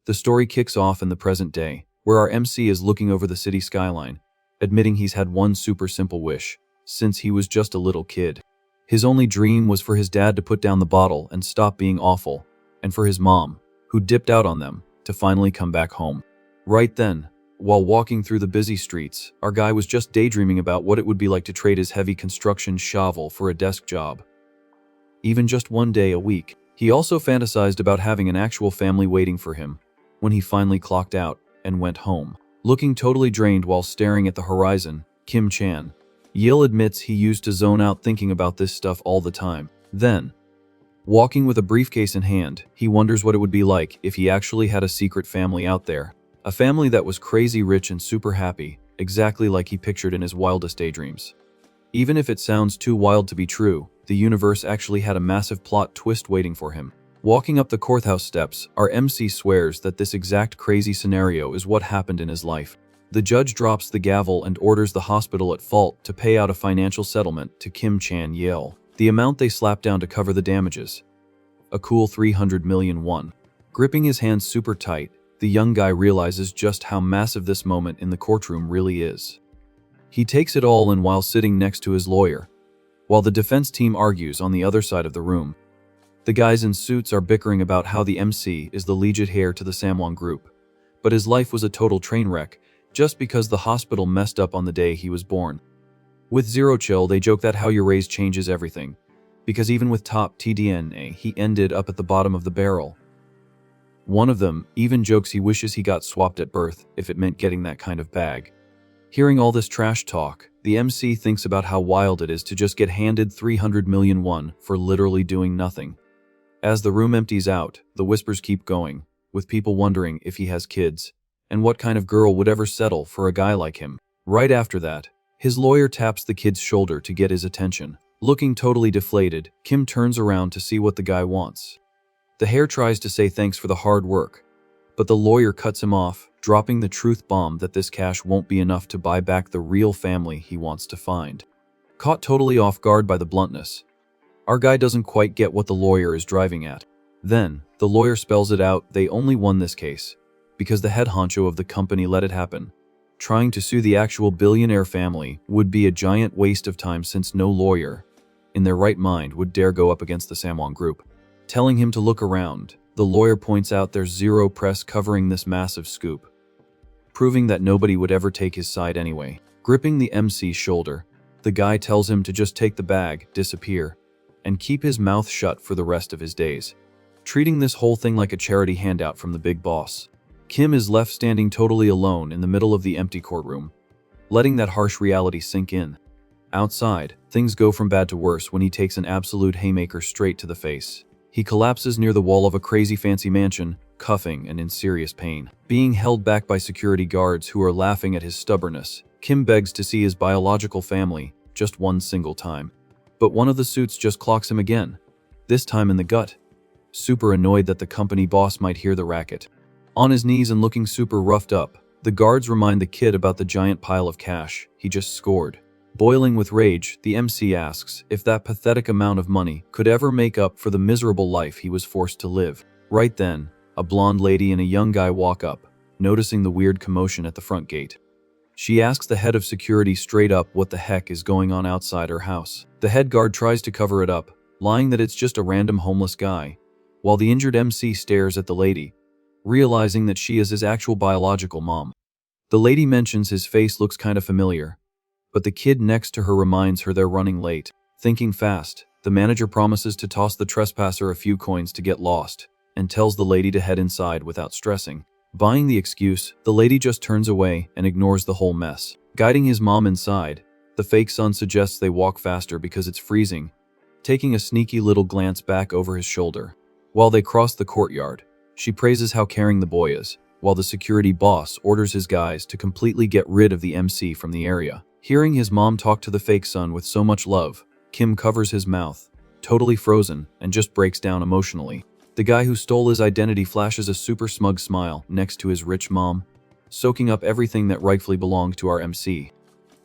The story kicks off in the present day, where our MC is looking over the city skyline, admitting he's had one super simple wish since he was just a little kid. His only dream was for his dad to put down the bottle and stop being awful, and for his mom, who dipped out on them, to finally come back home. Right then, while walking through the busy streets, our guy was just daydreaming about what it would be like to trade his heavy construction shovel for a desk job. Even just one day a week. He also fantasized about having an actual family waiting for him when he finally clocked out and went home. Looking totally drained while staring at the horizon, Kim Chan Yil admits he used to zone out thinking about this stuff all the time. Then, walking with a briefcase in hand, he wonders what it would be like if he actually had a secret family out there. A family that was crazy rich and super happy, exactly like he pictured in his wildest daydreams. Even if it sounds too wild to be true, the universe actually had a massive plot twist waiting for him. Walking up the courthouse steps, our MC swears that this exact crazy scenario is what happened in his life. The judge drops the gavel and orders the hospital at fault to pay out a financial settlement to Kim Chan Yil. The amount they slap down to cover the damages. A cool 300 million won. Gripping his hands super tight, the young guy realizes just how massive this moment in the courtroom really is. He takes it all in while sitting next to his lawyer, while the defense team argues on the other side of the room. The guys in suits are bickering about how the MC is the legit heir to the Samwon group, but his life was a total train wreck just because the hospital messed up on the day he was born. With zero chill, they joke that how you're raised changes everything, because even with top TDNA, he ended up at the bottom of the barrel. One of them even jokes he wishes he got swapped at birth if it meant getting that kind of bag. Hearing all this trash talk, the MC thinks about how wild it is to just get handed 300 million won for literally doing nothing. As the room empties out, the whispers keep going, with people wondering if he has kids, and what kind of girl would ever settle for a guy like him. Right after that, his lawyer taps the kid's shoulder to get his attention. Looking totally deflated, Kim turns around to see what the guy wants. The heir tries to say thanks for the hard work, but the lawyer cuts him off, dropping the truth bomb that this cash won't be enough to buy back the real family he wants to find. Caught totally off guard by the bluntness, our guy doesn't quite get what the lawyer is driving at. Then, the lawyer spells it out: they only won this case because the head honcho of the company let it happen. Trying to sue the actual billionaire family would be a giant waste of time, since no lawyer in their right mind would dare go up against the Samwon group. Telling him to look around, the lawyer points out there's zero press covering this massive scoop, proving that nobody would ever take his side anyway. Gripping the MC's shoulder, the guy tells him to just take the bag, disappear, and keep his mouth shut for the rest of his days, treating this whole thing like a charity handout from the big boss. Kim is left standing totally alone in the middle of the empty courtroom, letting that harsh reality sink in. Outside, things go from bad to worse when he takes an absolute haymaker straight to the face. He collapses near the wall of a crazy fancy mansion, coughing and in serious pain. Being held back by security guards who are laughing at his stubbornness, Kim begs to see his biological family just one single time. But one of the suits just clocks him again, this time in the gut. Super annoyed that the company boss might hear the racket. On his knees and looking super roughed up, the guards remind the kid about the giant pile of cash he just scored. Boiling with rage, the MC asks if that pathetic amount of money could ever make up for the miserable life he was forced to live. Right then, a blonde lady and a young guy walk up, noticing the weird commotion at the front gate. She asks the head of security straight up what the heck is going on outside her house. The head guard tries to cover it up, lying that it's just a random homeless guy, while the injured MC stares at the lady, realizing that she is his actual biological mom. The lady mentions his face looks kind of familiar, but the kid next to her reminds her they're running late. Thinking fast, the manager promises to toss the trespasser a few coins to get lost, and tells the lady to head inside without stressing. Buying the excuse, the lady just turns away and ignores the whole mess. Guiding his mom inside, the fake son suggests they walk faster because it's freezing, taking a sneaky little glance back over his shoulder. While they cross the courtyard, she praises how caring the boy is, while the security boss orders his guys to completely get rid of the MC from the area. Hearing his mom talk to the fake son with so much love, Kim covers his mouth, totally frozen, and just breaks down emotionally. The guy who stole his identity flashes a super smug smile next to his rich mom, soaking up everything that rightfully belonged to our MC.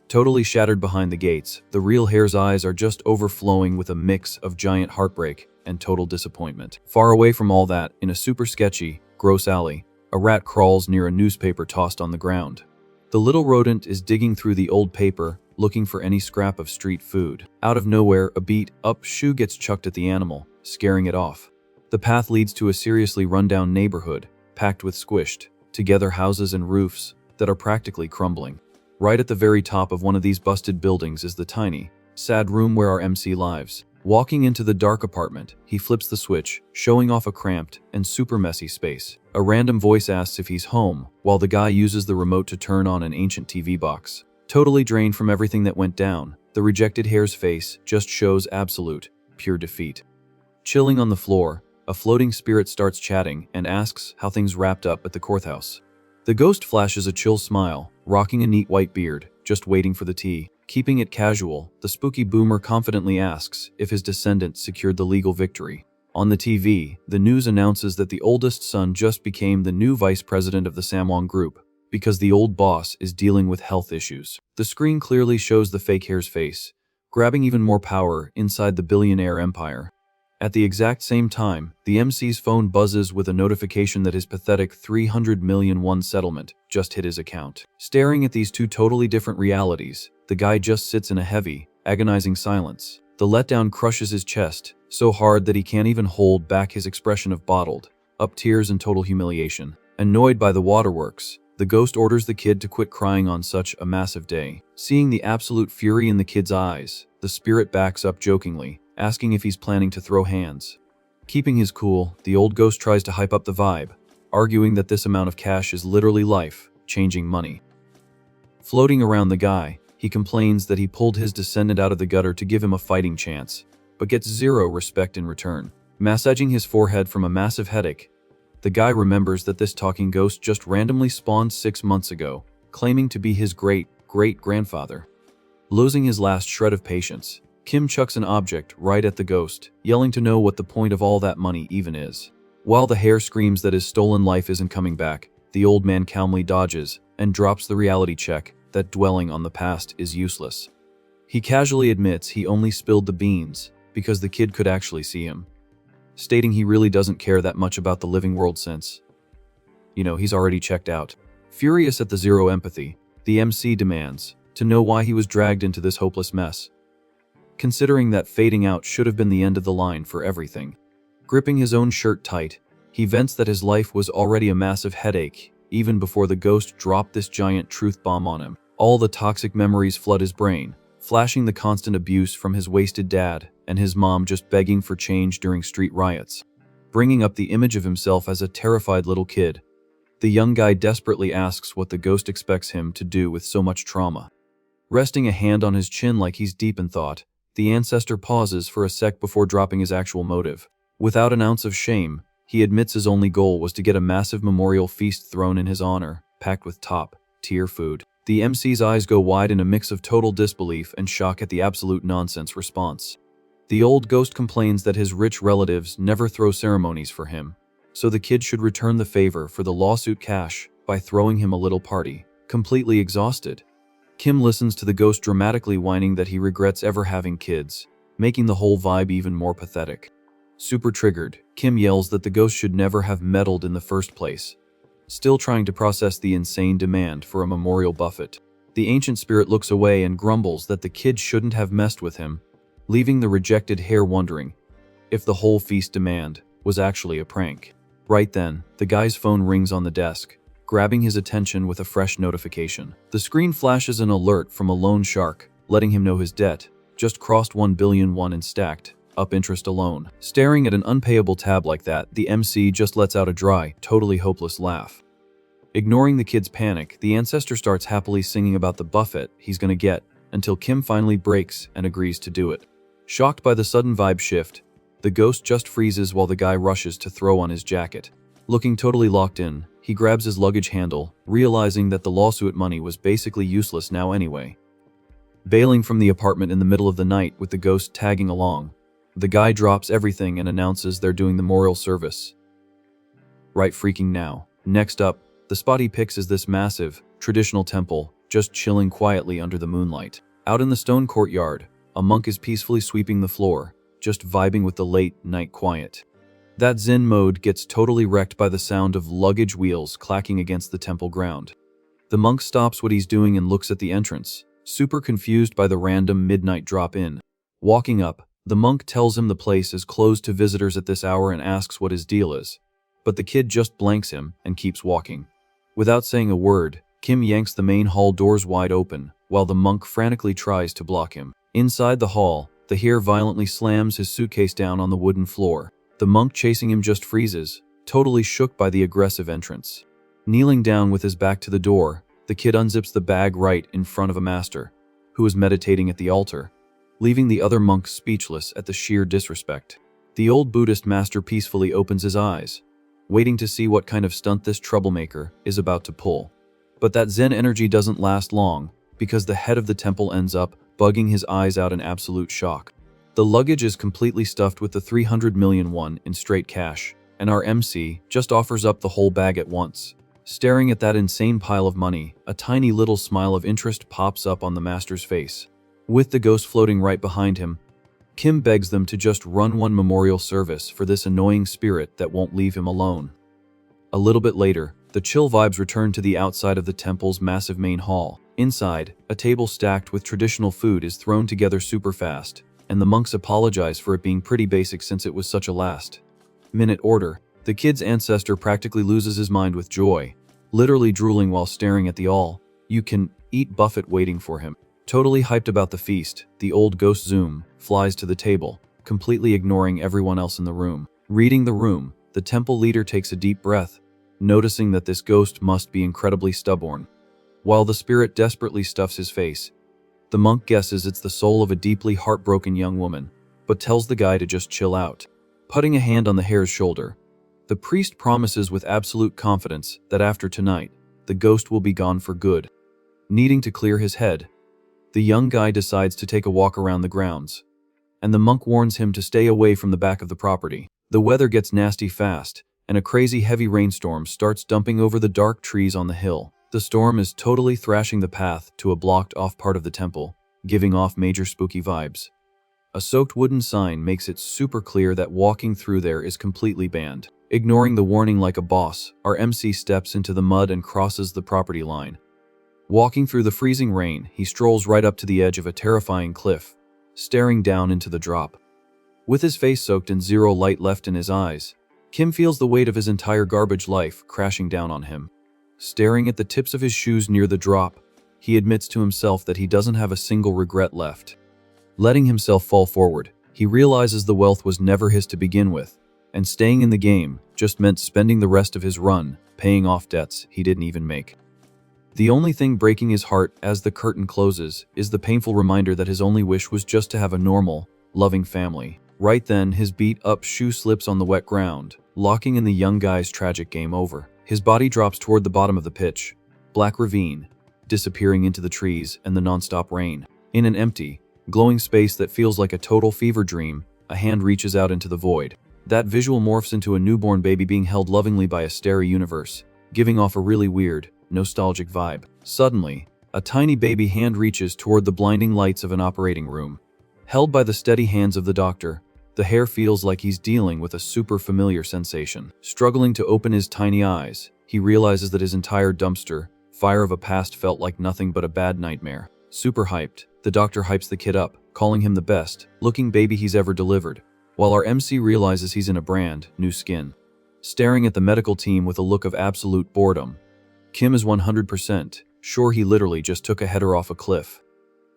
Totally shattered behind the gates, the real heir's eyes are just overflowing with a mix of giant heartbreak and total disappointment. Far away from all that, in a super sketchy, gross alley, A rat crawls near a newspaper tossed on the ground. The little rodent is digging through the old paper, looking for any scrap of street food. Out of nowhere, a beat-up shoe gets chucked at the animal, scaring it off. The path leads to a seriously run-down neighborhood, packed with squished together houses and roofs that are practically crumbling. Right at the very top of one of these busted buildings is the tiny, sad room where our MC lives. Walking into the dark apartment, he flips the switch, showing off a cramped and super messy space. A random voice asks if he's home, while the guy uses the remote to turn on an ancient TV box. Totally drained from everything that went down, the rejected hare's face just shows absolute, pure defeat. Chilling on the floor, a floating spirit starts chatting and asks how things wrapped up at the courthouse. The ghost flashes a chill smile, rocking a neat white beard, just waiting for the tea. Keeping it casual, the spooky boomer confidently asks if his descendants secured the legal victory. On the TV, the news announces that the oldest son just became the new vice president of the Samwang Group, because the old boss is dealing with health issues. The screen clearly shows the fake hare's face, grabbing even more power inside the billionaire empire. At the exact same time, the MC's phone buzzes with a notification that his pathetic 300 million won settlement just hit his account. Staring at these two totally different realities, the guy just sits in a heavy, agonizing silence. The letdown crushes his chest, so hard that he can't even hold back his expression of bottled up tears and total humiliation. Annoyed by the waterworks, the ghost orders the kid to quit crying on such a massive day. Seeing the absolute fury in the kid's eyes, the spirit backs up jokingly, asking if he's planning to throw hands. Keeping his cool, the old ghost tries to hype up the vibe, arguing that this amount of cash is literally life-changing money. Floating around the guy, he complains that he pulled his descendant out of the gutter to give him a fighting chance, but gets zero respect in return. Massaging his forehead from a massive headache, the guy remembers that this talking ghost just randomly spawned 6 months ago, claiming to be his great-great-grandfather. Losing his last shred of patience, Kim chucks an object right at the ghost, yelling to know what the point of all that money even is. While the hare screams that his stolen life isn't coming back, the old man calmly dodges and drops the reality check that dwelling on the past is useless. He casually admits he only spilled the beans because the kid could actually see him, stating he really doesn't care that much about the living world since, he's already checked out. Furious at the zero empathy, the MC demands to know why he was dragged into this hopeless mess, considering that fading out should have been the end of the line for everything. Gripping his own shirt tight, he vents that his life was already a massive headache even before the ghost dropped this giant truth bomb on him. All the toxic memories flood his brain, flashing the constant abuse from his wasted dad and his mom just begging for change during street riots. Bringing up the image of himself as a terrified little kid, the young guy desperately asks what the ghost expects him to do with so much trauma. Resting a hand on his chin like he's deep in thought, the ancestor pauses for a sec before dropping his actual motive. Without an ounce of shame, he admits his only goal was to get a massive memorial feast thrown in his honor, packed with top-tier food. The MC's eyes go wide in a mix of total disbelief and shock at the absolute nonsense response. The old ghost complains that his rich relatives never throw ceremonies for him, so the kid should return the favor for the lawsuit cash by throwing him a little party. Completely exhausted, Kim listens to the ghost dramatically whining that he regrets ever having kids, making the whole vibe even more pathetic. Super triggered, Kim yells that the ghost should never have meddled in the first place, still trying to process the insane demand for a memorial buffet. The ancient spirit looks away and grumbles that the kid shouldn't have messed with him, leaving the rejected hare wondering if the whole feast demand was actually a prank. Right then, the guy's phone rings on the desk, grabbing his attention with a fresh notification. The screen flashes an alert from a loan shark, letting him know his debt just crossed 1 billion won in stacked up interest alone. Staring at an unpayable tab like that, the MC just lets out a dry, totally hopeless laugh. Ignoring the kid's panic, the ancestor starts happily singing about the buffet he's gonna get, until Kim finally breaks and agrees to do it. Shocked by the sudden vibe shift, the ghost just freezes while the guy rushes to throw on his jacket. Looking totally locked in, he grabs his luggage handle, realizing that the lawsuit money was basically useless now anyway. Bailing from the apartment in the middle of the night with the ghost tagging along, the guy drops everything and announces they're doing the memorial service right freaking now. Next up, the spot he picks is this massive, traditional temple, just chilling quietly under the moonlight. Out in the stone courtyard, a monk is peacefully sweeping the floor, just vibing with the late night quiet. That Zen mode gets totally wrecked by the sound of luggage wheels clacking against the temple ground. The monk stops what he's doing and looks at the entrance, super confused by the random midnight drop-in. Walking up, the monk tells him the place is closed to visitors at this hour and asks what his deal is. But the kid just blanks him and keeps walking. Without saying a word, Kim yanks the main hall doors wide open, while the monk frantically tries to block him. Inside the hall, the hare violently slams his suitcase down on the wooden floor. The monk chasing him just freezes, totally shook by the aggressive entrance. Kneeling down with his back to the door, the kid unzips the bag right in front of a master, who is meditating at the altar, leaving the other monks speechless at the sheer disrespect. The old Buddhist master peacefully opens his eyes, waiting to see what kind of stunt this troublemaker is about to pull. But that Zen energy doesn't last long, because the head of the temple ends up bugging his eyes out in absolute shock. The luggage is completely stuffed with the 300 million won in straight cash, and our MC just offers up the whole bag at once. Staring at that insane pile of money, a tiny little smile of interest pops up on the master's face. With the ghost floating right behind him, Kim begs them to just run one memorial service for this annoying spirit that won't leave him alone. A little bit later, the chill vibes return to the outside of the temple's massive main hall. Inside, a table stacked with traditional food is thrown together super fast, and the monks apologize for it being pretty basic since it was such a last-minute order. The kid's ancestor practically loses his mind with joy, literally drooling while staring at the all-you-can-eat buffet waiting for him. Totally hyped about the feast, the old ghost Zoom flies to the table, completely ignoring everyone else in the room. Reading the room, the temple leader takes a deep breath, noticing that this ghost must be incredibly stubborn. While the spirit desperately stuffs his face, the monk guesses it's the soul of a deeply heartbroken young woman, but tells the guy to just chill out. Putting a hand on the hare's shoulder, the priest promises with absolute confidence that after tonight, the ghost will be gone for good. Needing to clear his head, the young guy decides to take a walk around the grounds, and the monk warns him to stay away from the back of the property. The weather gets nasty fast, and a crazy heavy rainstorm starts dumping over the dark trees on the hill. The storm is totally thrashing the path to a blocked-off part of the temple, giving off major spooky vibes. A soaked wooden sign makes it super clear that walking through there is completely banned. Ignoring the warning like a boss, our MC steps into the mud and crosses the property line. Walking through the freezing rain, he strolls right up to the edge of a terrifying cliff, staring down into the drop. With his face soaked and zero light left in his eyes, Kim feels the weight of his entire garbage life crashing down on him. Staring at the tips of his shoes near the drop, he admits to himself that he doesn't have a single regret left. Letting himself fall forward, he realizes the wealth was never his to begin with, and staying in the game just meant spending the rest of his run paying off debts he didn't even make. The only thing breaking his heart as the curtain closes is the painful reminder that his only wish was just to have a normal, loving family. Right then, his beat-up shoe slips on the wet ground, locking in the young guy's tragic game over. His body drops toward the bottom of the pitch black ravine, disappearing into the trees and the non-stop rain. In an empty, glowing space that feels like a total fever dream, a hand reaches out into the void. That visual morphs into a newborn baby being held lovingly by a starry universe, giving off a really weird, nostalgic vibe. Suddenly, a tiny baby hand reaches toward the blinding lights of an operating room. Held by the steady hands of the doctor, the hare feels like he's dealing with a super familiar sensation. Struggling to open his tiny eyes, he realizes that his entire dumpster fire of a past felt like nothing but a bad nightmare. Super hyped, the doctor hypes the kid up, calling him the best looking baby he's ever delivered, while our MC realizes he's in a brand new skin. Staring at the medical team with a look of absolute boredom, Kim is 100% sure he literally just took a header off a cliff.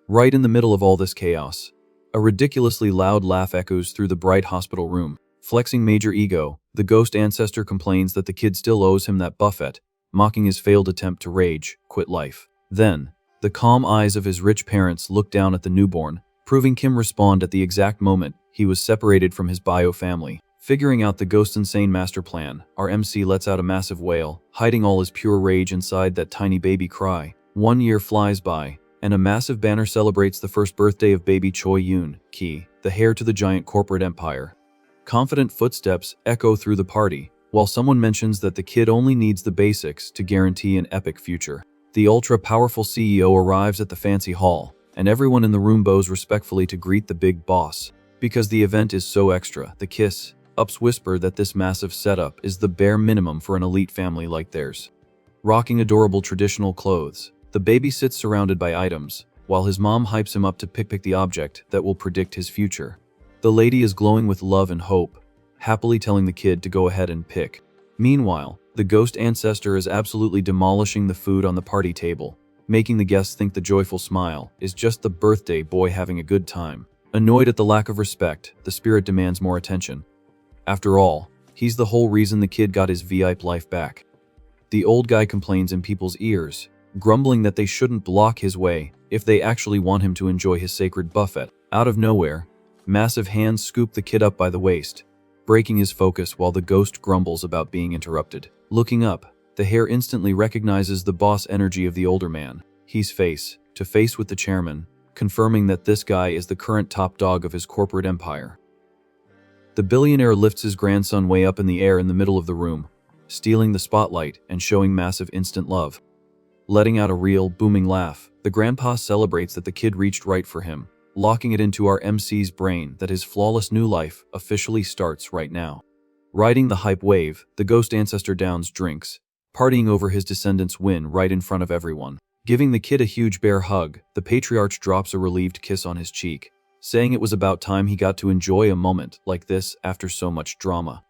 Right in the middle of all this chaos, a ridiculously loud laugh echoes through the bright hospital room. Flexing major ego, the ghost ancestor complains that the kid still owes him that buffet, mocking his failed attempt to quit life. Then, the calm eyes of his rich parents look down at the newborn, proving Kim respond at the exact moment he was separated from his bio family. Figuring out the ghost's insane master plan, our MC lets out a massive wail, hiding all his pure rage inside that tiny baby cry. 1 year flies by, and a massive banner celebrates the first birthday of baby Choi Yoon Ki, the heir to the giant corporate empire. Confident footsteps echo through the party, while someone mentions that the kid only needs the basics to guarantee an epic future. The ultra-powerful CEO arrives at the fancy hall, and everyone in the room bows respectfully to greet the big boss. Because the event is so extra, the kiss Ups whisper that this massive setup is the bare minimum for an elite family like theirs. Rocking adorable traditional clothes, the baby sits surrounded by items, while his mom hypes him up to pick the object that will predict his future. The lady is glowing with love and hope, happily telling the kid to go ahead and pick. Meanwhile, the ghost ancestor is absolutely demolishing the food on the party table, making the guests think the joyful smile is just the birthday boy having a good time. Annoyed at the lack of respect, the spirit demands more attention. After all, he's the whole reason the kid got his VIP life back. The old guy complains in people's ears, grumbling that they shouldn't block his way if they actually want him to enjoy his sacred buffet. Out of nowhere, massive hands scoop the kid up by the waist, breaking his focus while the ghost grumbles about being interrupted. Looking up, the hare instantly recognizes the boss energy of the older man. He's face to face with the chairman, confirming that this guy is the current top dog of his corporate empire. The billionaire lifts his grandson way up in the air in the middle of the room, stealing the spotlight and showing massive instant love. Letting out a real, booming laugh, the grandpa celebrates that the kid reached right for him, locking it into our MC's brain that his flawless new life officially starts right now. Riding the hype wave, the ghost ancestor downs drinks, partying over his descendants' win right in front of everyone. Giving the kid a huge bear hug, the patriarch drops a relieved kiss on his cheek, saying it was about time he got to enjoy a moment like this after so much drama.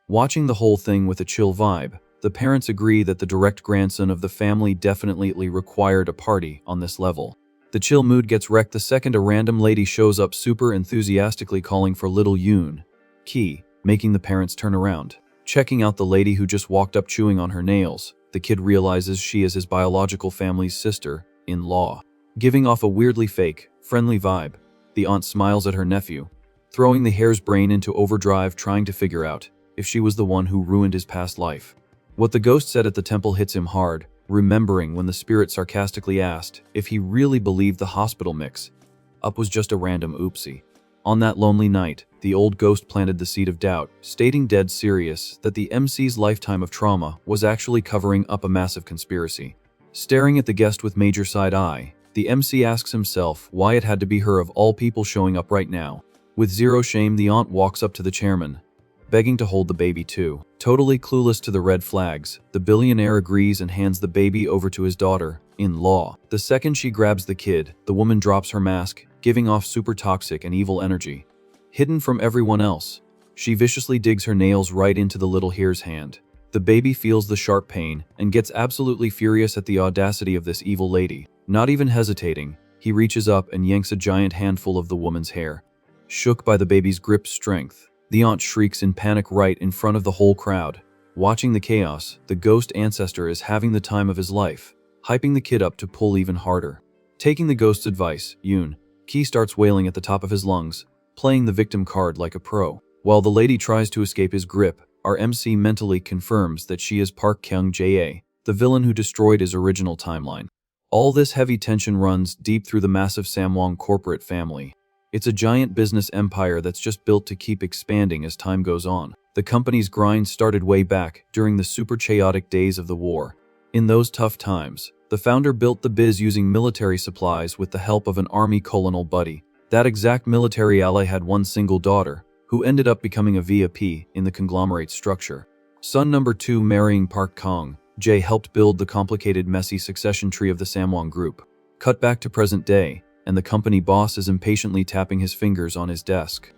Watching the whole thing with a chill vibe, the parents agree that the direct grandson of the family definitely required a party on this level. The chill mood gets wrecked the second a random lady shows up super enthusiastically calling for little Yoon Ki, making the parents turn around. Checking out the lady who just walked up chewing on her nails, the kid realizes she is his biological family's sister-in-law. Giving off a weirdly fake, friendly vibe, the aunt smiles at her nephew, throwing the hare's brain into overdrive trying to figure out if she was the one who ruined his past life. What the ghost said at the temple hits him hard, remembering when the spirit sarcastically asked if he really believed the hospital mix-up was just a random oopsie. On that lonely night, the old ghost planted the seed of doubt, stating dead serious that the MC's lifetime of trauma was actually covering up a massive conspiracy. Staring at the guest with major side eye, the MC asks himself why it had to be her of all people showing up right now. With zero shame, the aunt walks up to the chairman, begging to hold the baby too. Totally clueless to the red flags, the billionaire agrees and hands the baby over to his daughter-in-law. The second she grabs the kid, the woman drops her mask, giving off super toxic and evil energy. Hidden from everyone else, she viciously digs her nails right into the little hare's hand. The baby feels the sharp pain and gets absolutely furious at the audacity of this evil lady. Not even hesitating, he reaches up and yanks a giant handful of the woman's hair. Shook by the baby's grip strength, the aunt shrieks in panic right in front of the whole crowd. Watching the chaos, the ghost ancestor is having the time of his life, hyping the kid up to pull even harder. Taking the ghost's advice, Yoon Ki starts wailing at the top of his lungs, playing the victim card like a pro. While the lady tries to escape his grip, our MC mentally confirms that she is Park Kyung-jae, the villain who destroyed his original timeline. All this heavy tension runs deep through the massive Samwang corporate family. It's a giant business empire that's just built to keep expanding as time goes on. The company's grind started way back during the super chaotic days of the war. In those tough times, the founder built the biz using military supplies with the help of an army colonel buddy. That exact military ally had one single daughter, who ended up becoming a VIP in the conglomerate structure. Son number 2 marrying Park Kang-jae helped build the complicated messy succession tree of the Samwang group. Cut back to present day, and the company boss is impatiently tapping his fingers on his desk.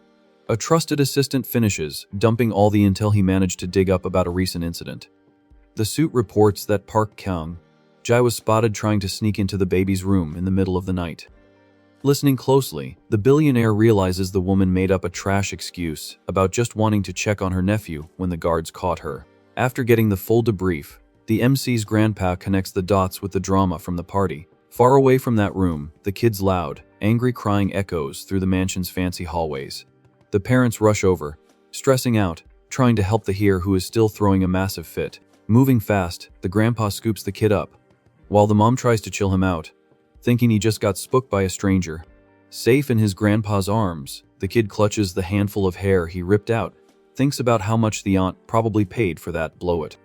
A trusted assistant finishes, dumping all the intel he managed to dig up about a recent incident. The suit reports that Park Kyung-jae was spotted trying to sneak into the baby's room in the middle of the night. Listening closely, the billionaire realizes the woman made up a trash excuse about just wanting to check on her nephew when the guards caught her. After getting the full debrief, the MC's grandpa connects the dots with the drama from the party. Far away from that room, the kid's loud, angry crying echoes through the mansion's fancy hallways. The parents rush over, stressing out, trying to help the hare who is still throwing a massive fit. Moving fast, the grandpa scoops the kid up, while the mom tries to chill him out, thinking he just got spooked by a stranger. Safe in his grandpa's arms, the kid clutches the handful of hair he ripped out, thinks about how much the aunt probably paid for that blow-it.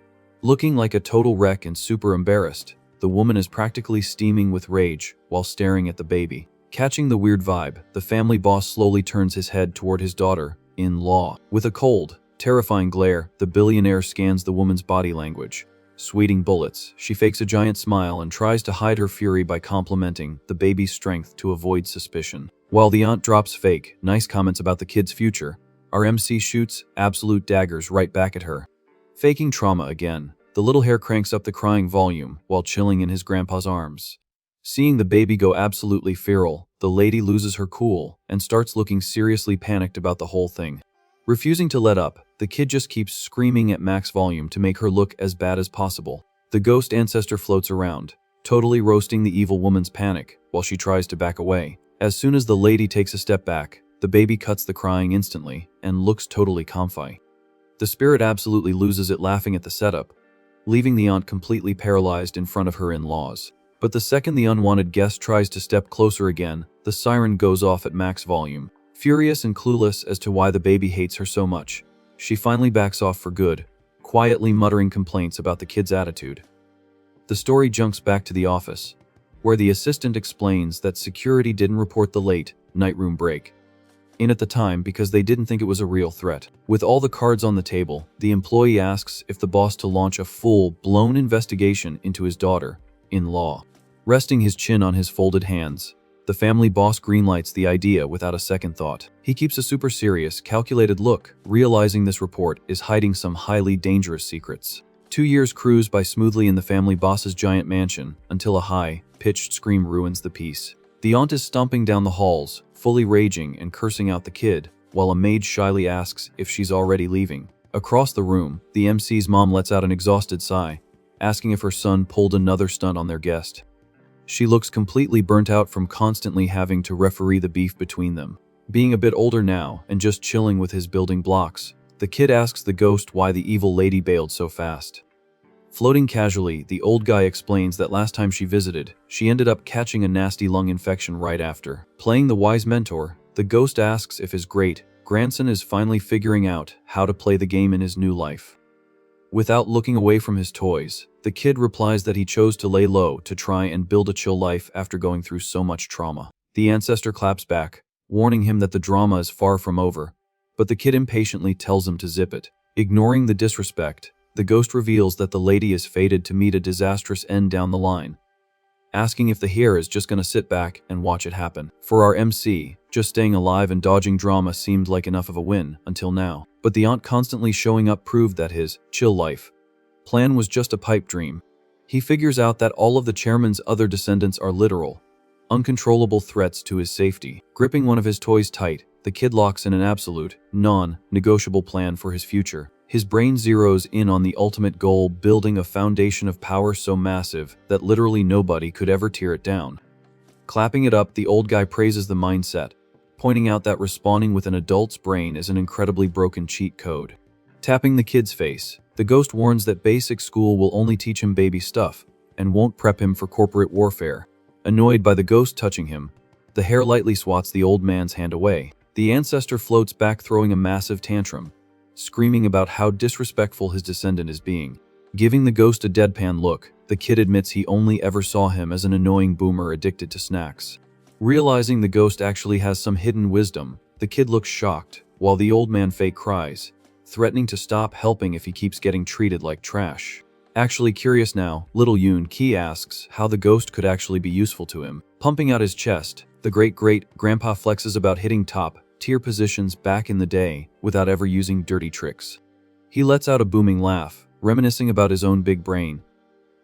Looking like a total wreck and super embarrassed, the woman is practically steaming with rage while staring at the baby. Catching the weird vibe, the family boss slowly turns his head toward his daughter-in-law. With a cold, terrifying glare, the billionaire scans the woman's body language. Sweeting bullets, she fakes a giant smile and tries to hide her fury by complimenting the baby's strength to avoid suspicion. While the aunt drops fake, nice comments about the kid's future, our MC shoots absolute daggers right back at her. Faking trauma again, the little hair cranks up the crying volume while chilling in his grandpa's arms. Seeing the baby go absolutely feral, the lady loses her cool and starts looking seriously panicked about the whole thing. Refusing to let up, the kid just keeps screaming at max volume to make her look as bad as possible. The ghost ancestor floats around, totally roasting the evil woman's panic while she tries to back away. As soon as the lady takes a step back, the baby cuts the crying instantly and looks totally comfy. The spirit absolutely loses it laughing at the setup, leaving the aunt completely paralyzed in front of her in-laws. But the second the unwanted guest tries to step closer again, the siren goes off at max volume. Furious and clueless as to why the baby hates her so much, she finally backs off for good, quietly muttering complaints about the kid's attitude. The story jumps back to the office, where the assistant explains that security didn't report the late night room break in at the time because they didn't think it was a real threat. With all the cards on the table, the employee asks if the boss to launch a full-blown investigation into his daughter-in-law. Resting his chin on his folded hands, the family boss greenlights the idea without a second thought. He keeps a super serious, calculated look, realizing this report is hiding some highly dangerous secrets. 2 years cruise by smoothly in the family boss's giant mansion until a high-pitched scream ruins the peace. The aunt is stomping down the halls, fully raging and cursing out the kid, while a maid shyly asks if she's already leaving. Across the room, the MC's mom lets out an exhausted sigh, asking if her son pulled another stunt on their guest. She looks completely burnt out from constantly having to referee the beef between them. Being a bit older now and just chilling with his building blocks, the kid asks the ghost why the evil lady bailed so fast. Floating casually, the old guy explains that last time she visited, she ended up catching a nasty lung infection right after. Playing the wise mentor, the ghost asks if his great-grandson is finally figuring out how to play the game in his new life. Without looking away from his toys, the kid replies that he chose to lay low to try and build a chill life after going through so much trauma. The ancestor claps back, warning him that the drama is far from over, but the kid impatiently tells him to zip it. Ignoring the disrespect, the ghost reveals that the lady is fated to meet a disastrous end down the line, asking if the hero is just gonna sit back and watch it happen. For our MC, just staying alive and dodging drama seemed like enough of a win until now. But the aunt constantly showing up proved that his chill life plan was just a pipe dream. He figures out that all of the chairman's other descendants are literal, uncontrollable threats to his safety. Gripping one of his toys tight, the kid locks in an absolute, non-negotiable plan for his future. His brain zeroes in on the ultimate goal, building a foundation of power so massive that literally nobody could ever tear it down. Clapping it up, the old guy praises the mindset, pointing out that responding with an adult's brain is an incredibly broken cheat code. Tapping the kid's face, the ghost warns that basic school will only teach him baby stuff and won't prep him for corporate warfare. Annoyed by the ghost touching him, the hare lightly swats the old man's hand away. The ancestor floats back, throwing a massive tantrum, screaming about how disrespectful his descendant is being. Giving the ghost a deadpan look, the kid admits he only ever saw him as an annoying boomer addicted to snacks. Realizing the ghost actually has some hidden wisdom, the kid looks shocked, while the old man fake cries, threatening to stop helping if he keeps getting treated like trash. Actually curious now, little Yoon Ki asks how the ghost could actually be useful to him. Pumping out his chest, the great-great-grandpa flexes about hitting top-tier positions back in the day without ever using dirty tricks. He lets out a booming laugh, reminiscing about his own big brain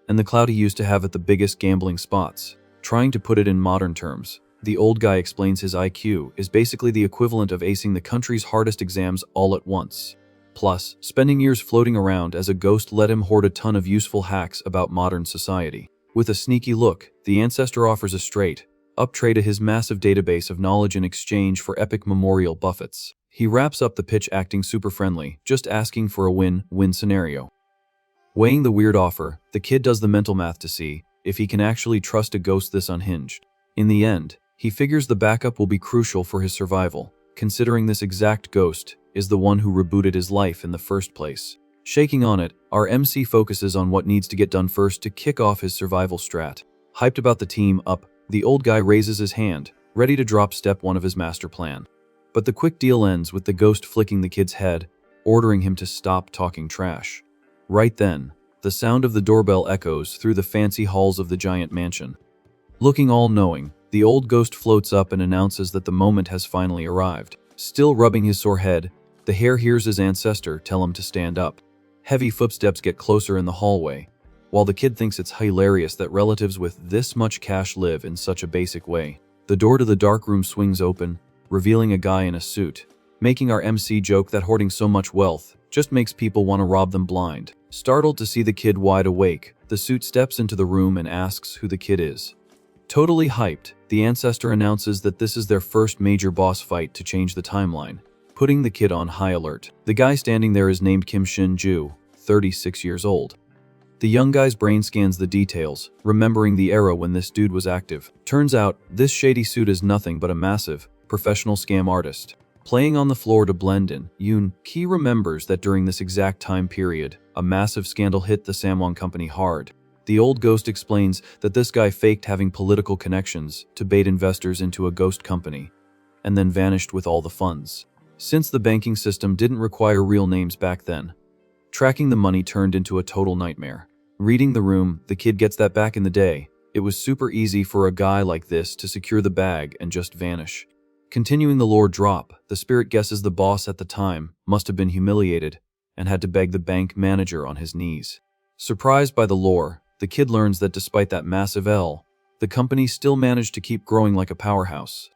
and the clout he used to have at the biggest gambling spots. Trying to put it in modern terms, the old guy explains his IQ is basically the equivalent of acing the country's hardest exams all at once. Plus, spending years floating around as a ghost let him hoard a ton of useful hacks about modern society. With a sneaky look, the ancestor offers a straight-up trade to his massive database of knowledge in exchange for epic memorial buffets. He wraps up the pitch acting super friendly, just asking for a win-win scenario. Weighing the weird offer, the kid does the mental math to see if he can actually trust a ghost this unhinged. In the end, he figures the backup will be crucial for his survival, considering this exact ghost is the one who rebooted his life in the first place. Shaking on it, our MC focuses on what needs to get done first to kick off his survival strat. Hyped about the team up, the old guy raises his hand, ready to drop step one of his master plan. But the quick deal ends with the ghost flicking the kid's head ordering him to stop talking trash. Right then, the sound of the doorbell echoes through the fancy halls of the giant mansion. Looking all-knowing, the old ghost floats up and announces that the moment has finally arrived. Still rubbing his sore head, the hare hears his ancestor tell him to stand up. Heavy footsteps get closer in the hallway, while the kid thinks it's hilarious that relatives with this much cash live in such a basic way. The door to the dark room swings open, revealing a guy in a suit, making our MC joke that hoarding so much wealth just makes people want to rob them blind. Startled to see the kid wide awake, the suit steps into the room and asks who the kid is. Totally hyped, the ancestor announces that this is their first major boss fight to change the timeline, putting the kid on high alert. The guy standing there is named Kim Shin-ju, 36 years old. The young guy's brain scans the details, remembering the era when this dude was active. Turns out, this shady suit is nothing but a massive, professional scam artist. Playing on the floor to blend in, Yoon Ki remembers that during this exact time period, a massive scandal hit the Samwon company hard. The old ghost explains that this guy faked having political connections to bait investors into a ghost company, and then vanished with all the funds. Since the banking system didn't require real names back then, tracking the money turned into a total nightmare. Reading the room, the kid gets that back in the day, it was super easy for a guy like this to secure the bag and just vanish. Continuing the lore drop, the spirit guesses the boss at the time must have been humiliated and had to beg the bank manager on his knees. Surprised by the lore, the kid learns that despite that massive L, the company still managed to keep growing like a powerhouse.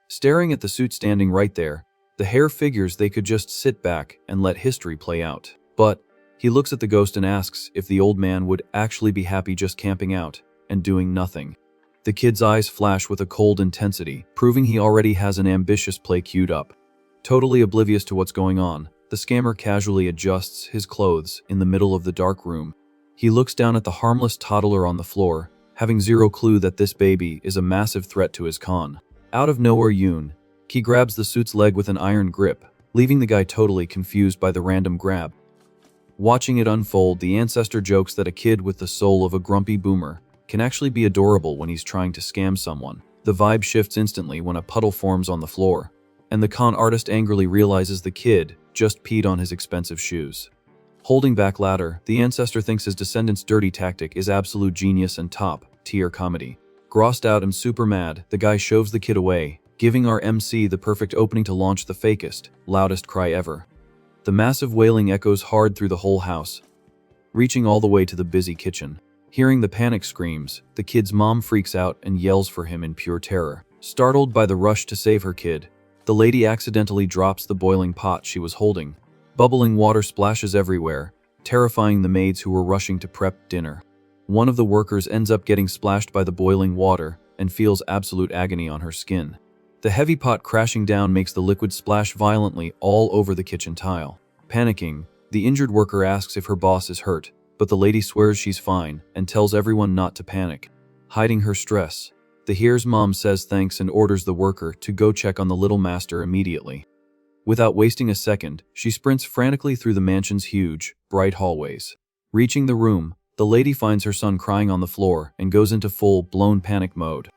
Staring at the suit standing right there, the hare figures they could just sit back and let history play out. But he looks at the ghost and asks if the old man would actually be happy just camping out and doing nothing. The kid's eyes flash with a cold intensity, proving he already has an ambitious play queued up. Totally oblivious to what's going on, the scammer casually adjusts his clothes in the middle of the dark room. He looks down at the harmless toddler on the floor, having zero clue that this baby is a massive threat to his con. Out of nowhere, Yoon Ki grabs the suit's leg with an iron grip, leaving the guy totally confused by the random grab. Watching it unfold, the ancestor jokes that a kid with the soul of a grumpy boomer can actually be adorable when he's trying to scam someone. The vibe shifts instantly when a puddle forms on the floor, and the con artist angrily realizes the kid just peed on his expensive shoes. Holding back laughter, the ancestor thinks his descendant's dirty tactic is absolute genius and top-tier comedy. Grossed out and super mad, the guy shoves the kid away, giving our MC the perfect opening to launch the fakest, loudest cry ever. The massive wailing echoes hard through the whole house, reaching all the way to the busy kitchen. Hearing the panic screams, the kid's mom freaks out and yells for him in pure terror. Startled by the rush to save her kid, the lady accidentally drops the boiling pot she was holding. Bubbling water splashes everywhere, terrifying the maids who were rushing to prep dinner. One of the workers ends up getting splashed by the boiling water and feels absolute agony on her skin. The heavy pot crashing down makes the liquid splash violently all over the kitchen tile. Panicking, the injured worker asks if her boss is hurt, but the lady swears she's fine and tells everyone not to panic. Hiding her stress, the hare's mom says thanks and orders the worker to go check on the little master immediately. Without wasting a second, she sprints frantically through the mansion's huge, bright hallways. Reaching the room, the lady finds her son crying on the floor and goes into full-blown panic mode.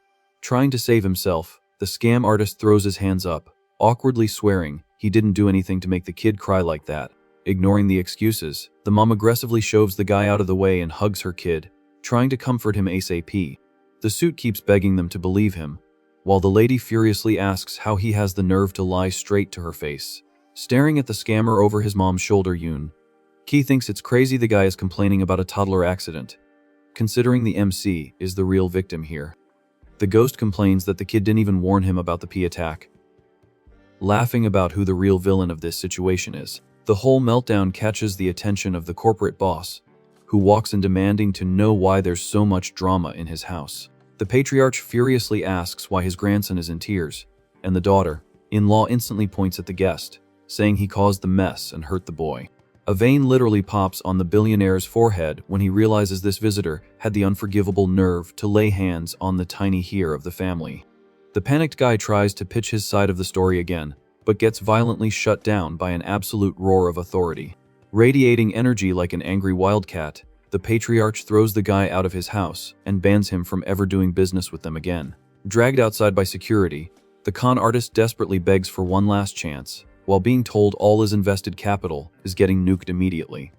Trying to save himself, the scam artist throws his hands up, awkwardly swearing he didn't do anything to make the kid cry like that. Ignoring the excuses, the mom aggressively shoves the guy out of the way and hugs her kid, trying to comfort him ASAP. The suit keeps begging them to believe him, while the lady furiously asks how he has the nerve to lie straight to her face. Staring at the scammer over his mom's shoulder, Yoon Ki thinks it's crazy the guy is complaining about a toddler accident, considering the MC is the real victim here. The ghost complains that the kid didn't even warn him about the P attack, laughing about who the real villain of this situation is. The whole meltdown catches the attention of the corporate boss, who walks in demanding to know why there's so much drama in his house. The patriarch furiously asks why his grandson is in tears, and the daughter-in-law instantly points at the guest, saying he caused the mess and hurt the boy. A vein literally pops on the billionaire's forehead when he realizes this visitor had the unforgivable nerve to lay hands on the tiny heir of the family. The panicked guy tries to pitch his side of the story again, but gets violently shut down by an absolute roar of authority. Radiating energy like an angry wildcat, the patriarch throws the guy out of his house and bans him from ever doing business with them again. Dragged outside by security, the con artist desperately begs for one last chance, while being told all his invested capital is getting nuked immediately.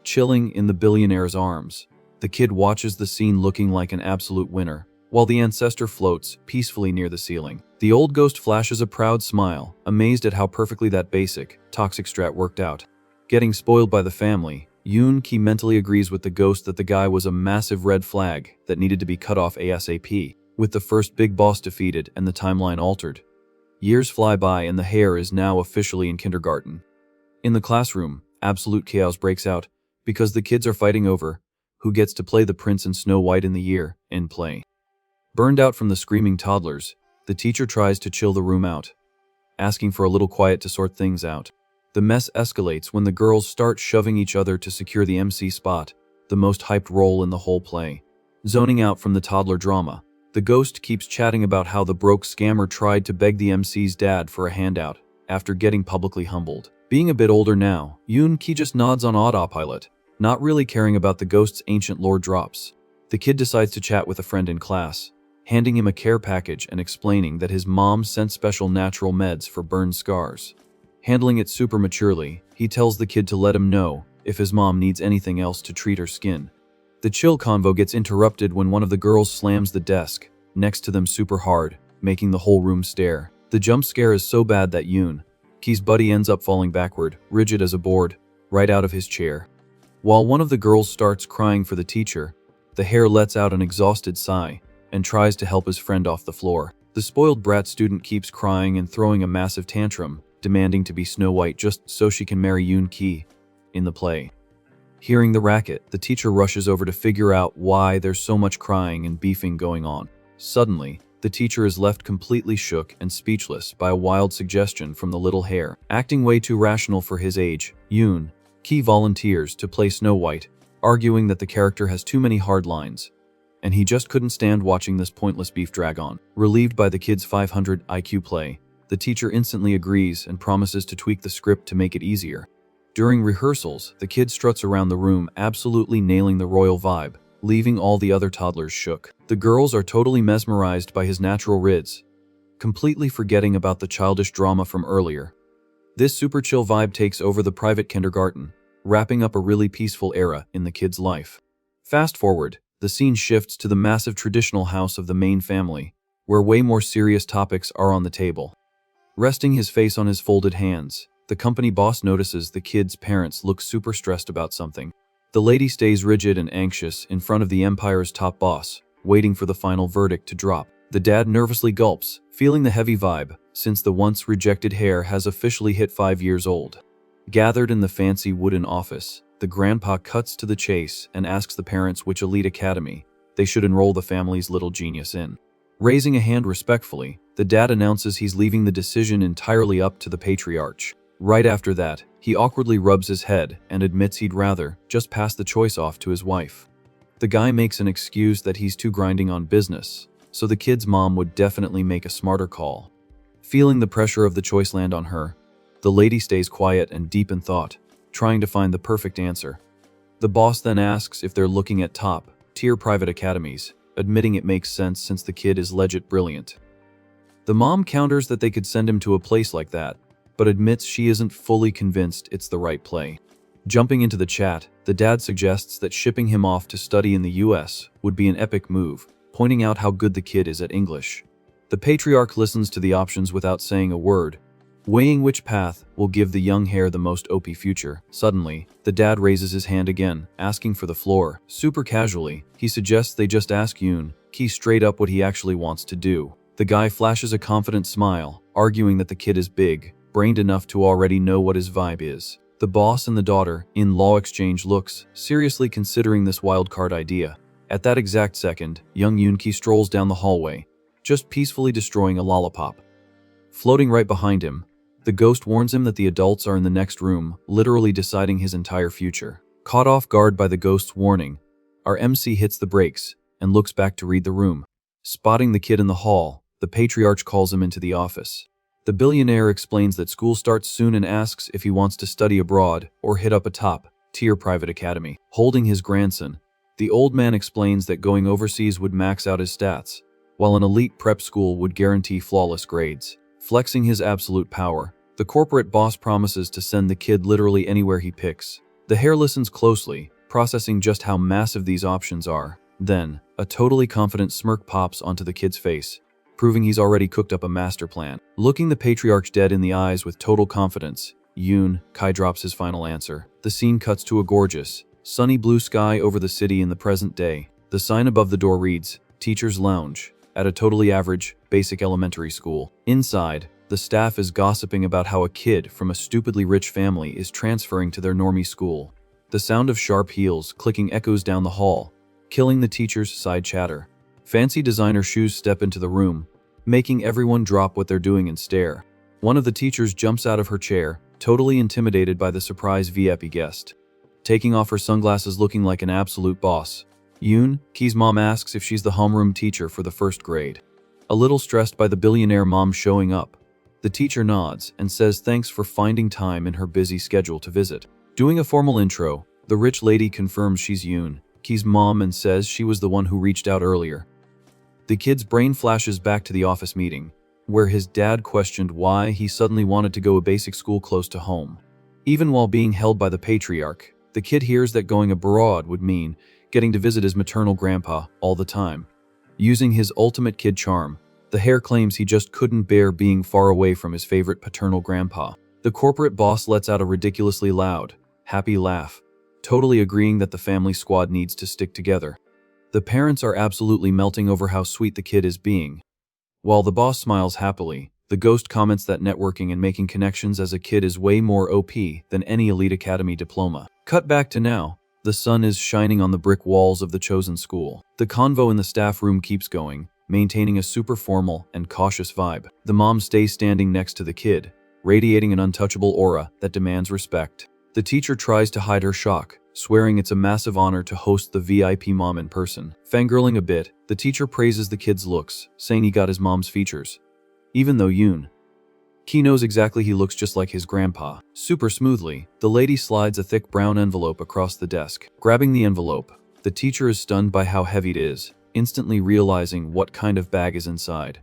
Chilling in the billionaire's arms, the kid watches the scene looking like an absolute winner, while the ancestor floats peacefully near the ceiling. The old ghost flashes a proud smile, amazed at how perfectly that basic, toxic strat worked out. Getting spoiled by the family, Yoon-ki mentally agrees with the ghost that the guy was a massive red flag that needed to be cut off ASAP. With the first big boss defeated and the timeline altered, years fly by and the hare is now officially in kindergarten. In the classroom, absolute chaos breaks out because the kids are fighting over who gets to play the prince and Snow White in the year in play. Burned out from the screaming toddlers, the teacher tries to chill the room out, asking for a little quiet to sort things out. The mess escalates when the girls start shoving each other to secure the MC spot, the most hyped role in the whole play. Zoning out from the toddler drama, the ghost keeps chatting about how the broke scammer tried to beg the MC's dad for a handout after getting publicly humbled. Being a bit older now, Yoon-ki just nods on autopilot, not really caring about the ghost's ancient lore drops. The kid decides to chat with a friend in class, handing him a care package and explaining that his mom sent special natural meds for burn scars. Handling it super maturely, he tells the kid to let him know if his mom needs anything else to treat her skin. The chill convo gets interrupted when one of the girls slams the desk next to them super hard, making the whole room stare. The jump scare is so bad that Yoon-ki's buddy ends up falling backward, rigid as a board, right out of his chair. While one of the girls starts crying for the teacher, the hare lets out an exhausted sigh and tries to help his friend off the floor. The spoiled brat student keeps crying and throwing a massive tantrum, demanding to be Snow White just so she can marry Yoon-ki in the play. Hearing the racket, the teacher rushes over to figure out why there's so much crying and beefing going on. Suddenly, the teacher is left completely shook and speechless by a wild suggestion from the little hare. Acting way too rational for his age, Yoon-ki volunteers to play Snow White, arguing that the character has too many hard lines, and he just couldn't stand watching this pointless beef drag on. Relieved by the kid's 500 IQ play, the teacher instantly agrees and promises to tweak the script to make it easier. During rehearsals, the kid struts around the room, absolutely nailing the royal vibe, leaving all the other toddlers shook. The girls are totally mesmerized by his natural rids, completely forgetting about the childish drama from earlier. This super chill vibe takes over the private kindergarten, wrapping up a really peaceful era in the kid's life. Fast forward, the scene shifts to the massive traditional house of the main family, where way more serious topics are on the table. Resting his face on his folded hands, the company boss notices the kid's parents look super stressed about something. The lady stays rigid and anxious in front of the empire's top boss, waiting for the final verdict to drop. The dad nervously gulps, feeling the heavy vibe, since the once rejected hare has officially hit 5 years old. Gathered in the fancy wooden office, the grandpa cuts to the chase and asks the parents which elite academy they should enroll the family's little genius in. Raising a hand respectfully, the dad announces he's leaving the decision entirely up to the patriarch. Right after that, he awkwardly rubs his head and admits he'd rather just pass the choice off to his wife. The guy makes an excuse that he's too grinding on business, so the kid's mom would definitely make a smarter call. Feeling the pressure of the choice land on her, the lady stays quiet and deep in thought, trying to find the perfect answer. The boss then asks if they're looking at top-tier private academies, admitting it makes sense since the kid is legit brilliant. The mom counters that they could send him to a place like that, but admits she isn't fully convinced it's the right play. Jumping into the chat, the dad suggests that shipping him off to study in the US would be an epic move, pointing out how good the kid is at English. The patriarch listens to the options without saying a word, weighing which path will give the young hare the most OP future. Suddenly, the dad raises his hand again, asking for the floor. Super casually, he suggests they just ask Yoon-ki straight up what he actually wants to do. The guy flashes a confident smile, arguing that the kid is big-brained enough to already know what his vibe is. The boss and the daughter-in-law exchange looks, seriously considering this wildcard idea. At that exact second, young Yoon-ki strolls down the hallway, just peacefully destroying a lollipop. Floating right behind him, the ghost warns him that the adults are in the next room, literally deciding his entire future. Caught off guard by the ghost's warning, our MC hits the brakes and looks back to read the room. Spotting the kid in the hall, the patriarch calls him into the office. The billionaire explains that school starts soon and asks if he wants to study abroad or hit up a top-tier private academy. Holding his grandson, the old man explains that going overseas would max out his stats, while an elite prep school would guarantee flawless grades. Flexing his absolute power, The corporate boss promises to send the kid literally anywhere he picks. The hair listens closely, processing just how massive these options are. Then, a totally confident smirk pops onto the kid's face, proving he's already cooked up a master plan. Looking the patriarch dead in the eyes with total confidence, Kai drops his final answer. The scene cuts to a gorgeous, sunny blue sky over the city in the present day. The sign above the door reads, Teacher's Lounge, at a totally average, basic elementary school. Inside, the staff is gossiping about how a kid from a stupidly rich family is transferring to their normie school. The sound of sharp heels clicking echoes down the hall, killing the teacher's side chatter. Fancy designer shoes step into the room, making everyone drop what they're doing and stare. One of the teachers jumps out of her chair, totally intimidated by the surprise VIP guest. Taking off her sunglasses looking like an absolute boss, Ki's mom asks if she's the homeroom teacher for the first grade. A little stressed by the billionaire mom showing up, the teacher nods and says thanks for finding time in her busy schedule to visit. Doing a formal intro, the rich lady confirms she's Ki's mom and says she was the one who reached out earlier. The kid's brain flashes back to the office meeting, where his dad questioned why he suddenly wanted to go a basic school close to home. Even while being held by the patriarch, the kid hears that going abroad would mean getting to visit his maternal grandpa all the time. Using his ultimate kid charm, the hare claims he just couldn't bear being far away from his favorite paternal grandpa. The corporate boss lets out a ridiculously loud, happy laugh, totally agreeing that the family squad needs to stick together. The parents are absolutely melting over how sweet the kid is being. While the boss smiles happily, the ghost comments that networking and making connections as a kid is way more OP than any elite academy diploma. Cut back to now. The sun is shining on the brick walls of the chosen school. The convo in the staff room keeps going, maintaining a super formal and cautious vibe. The mom stays standing next to the kid, radiating an untouchable aura that demands respect. The teacher tries to hide her shock, swearing it's a massive honor to host the VIP mom in person. Fangirling a bit, the teacher praises the kid's looks, saying he got his mom's features. Even though Ki knows exactly he looks just like his grandpa. Super smoothly, the lady slides a thick brown envelope across the desk. Grabbing the envelope, the teacher is stunned by how heavy it is, instantly realizing what kind of bag is inside.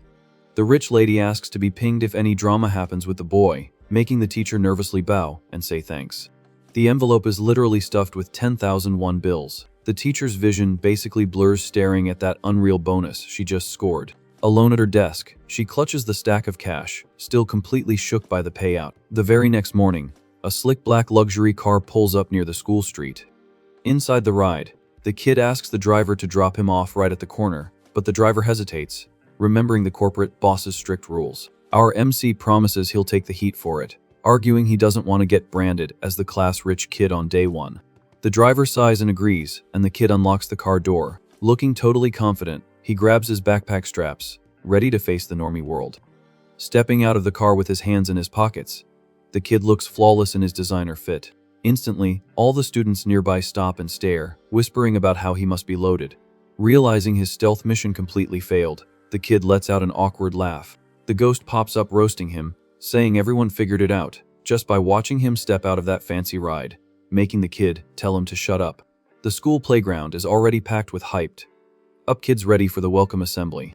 The rich lady asks to be pinged if any drama happens with the boy, making the teacher nervously bow and say thanks. The envelope is literally stuffed with 10,001 bills. The teacher's vision basically blurs staring at that unreal bonus she just scored. Alone at her desk, she clutches the stack of cash, still completely shook by the payout. The very next morning, a slick black luxury car pulls up near the school street. Inside the ride, the kid asks the driver to drop him off right at the corner, but the driver hesitates, remembering the corporate boss's strict rules. Our MC promises he'll take the heat for it, arguing he doesn't want to get branded as the class-rich kid on day one. The driver sighs and agrees, and the kid unlocks the car door. Looking totally confident, he grabs his backpack straps, ready to face the normie world. Stepping out of the car with his hands in his pockets, the kid looks flawless in his designer fit. Instantly, all the students nearby stop and stare, whispering about how he must be loaded. Realizing his stealth mission completely failed, the kid lets out an awkward laugh. The ghost pops up roasting him, saying everyone figured it out, just by watching him step out of that fancy ride, making the kid tell him to shut up. The school playground is already packed with hyped up kids ready for the welcome assembly.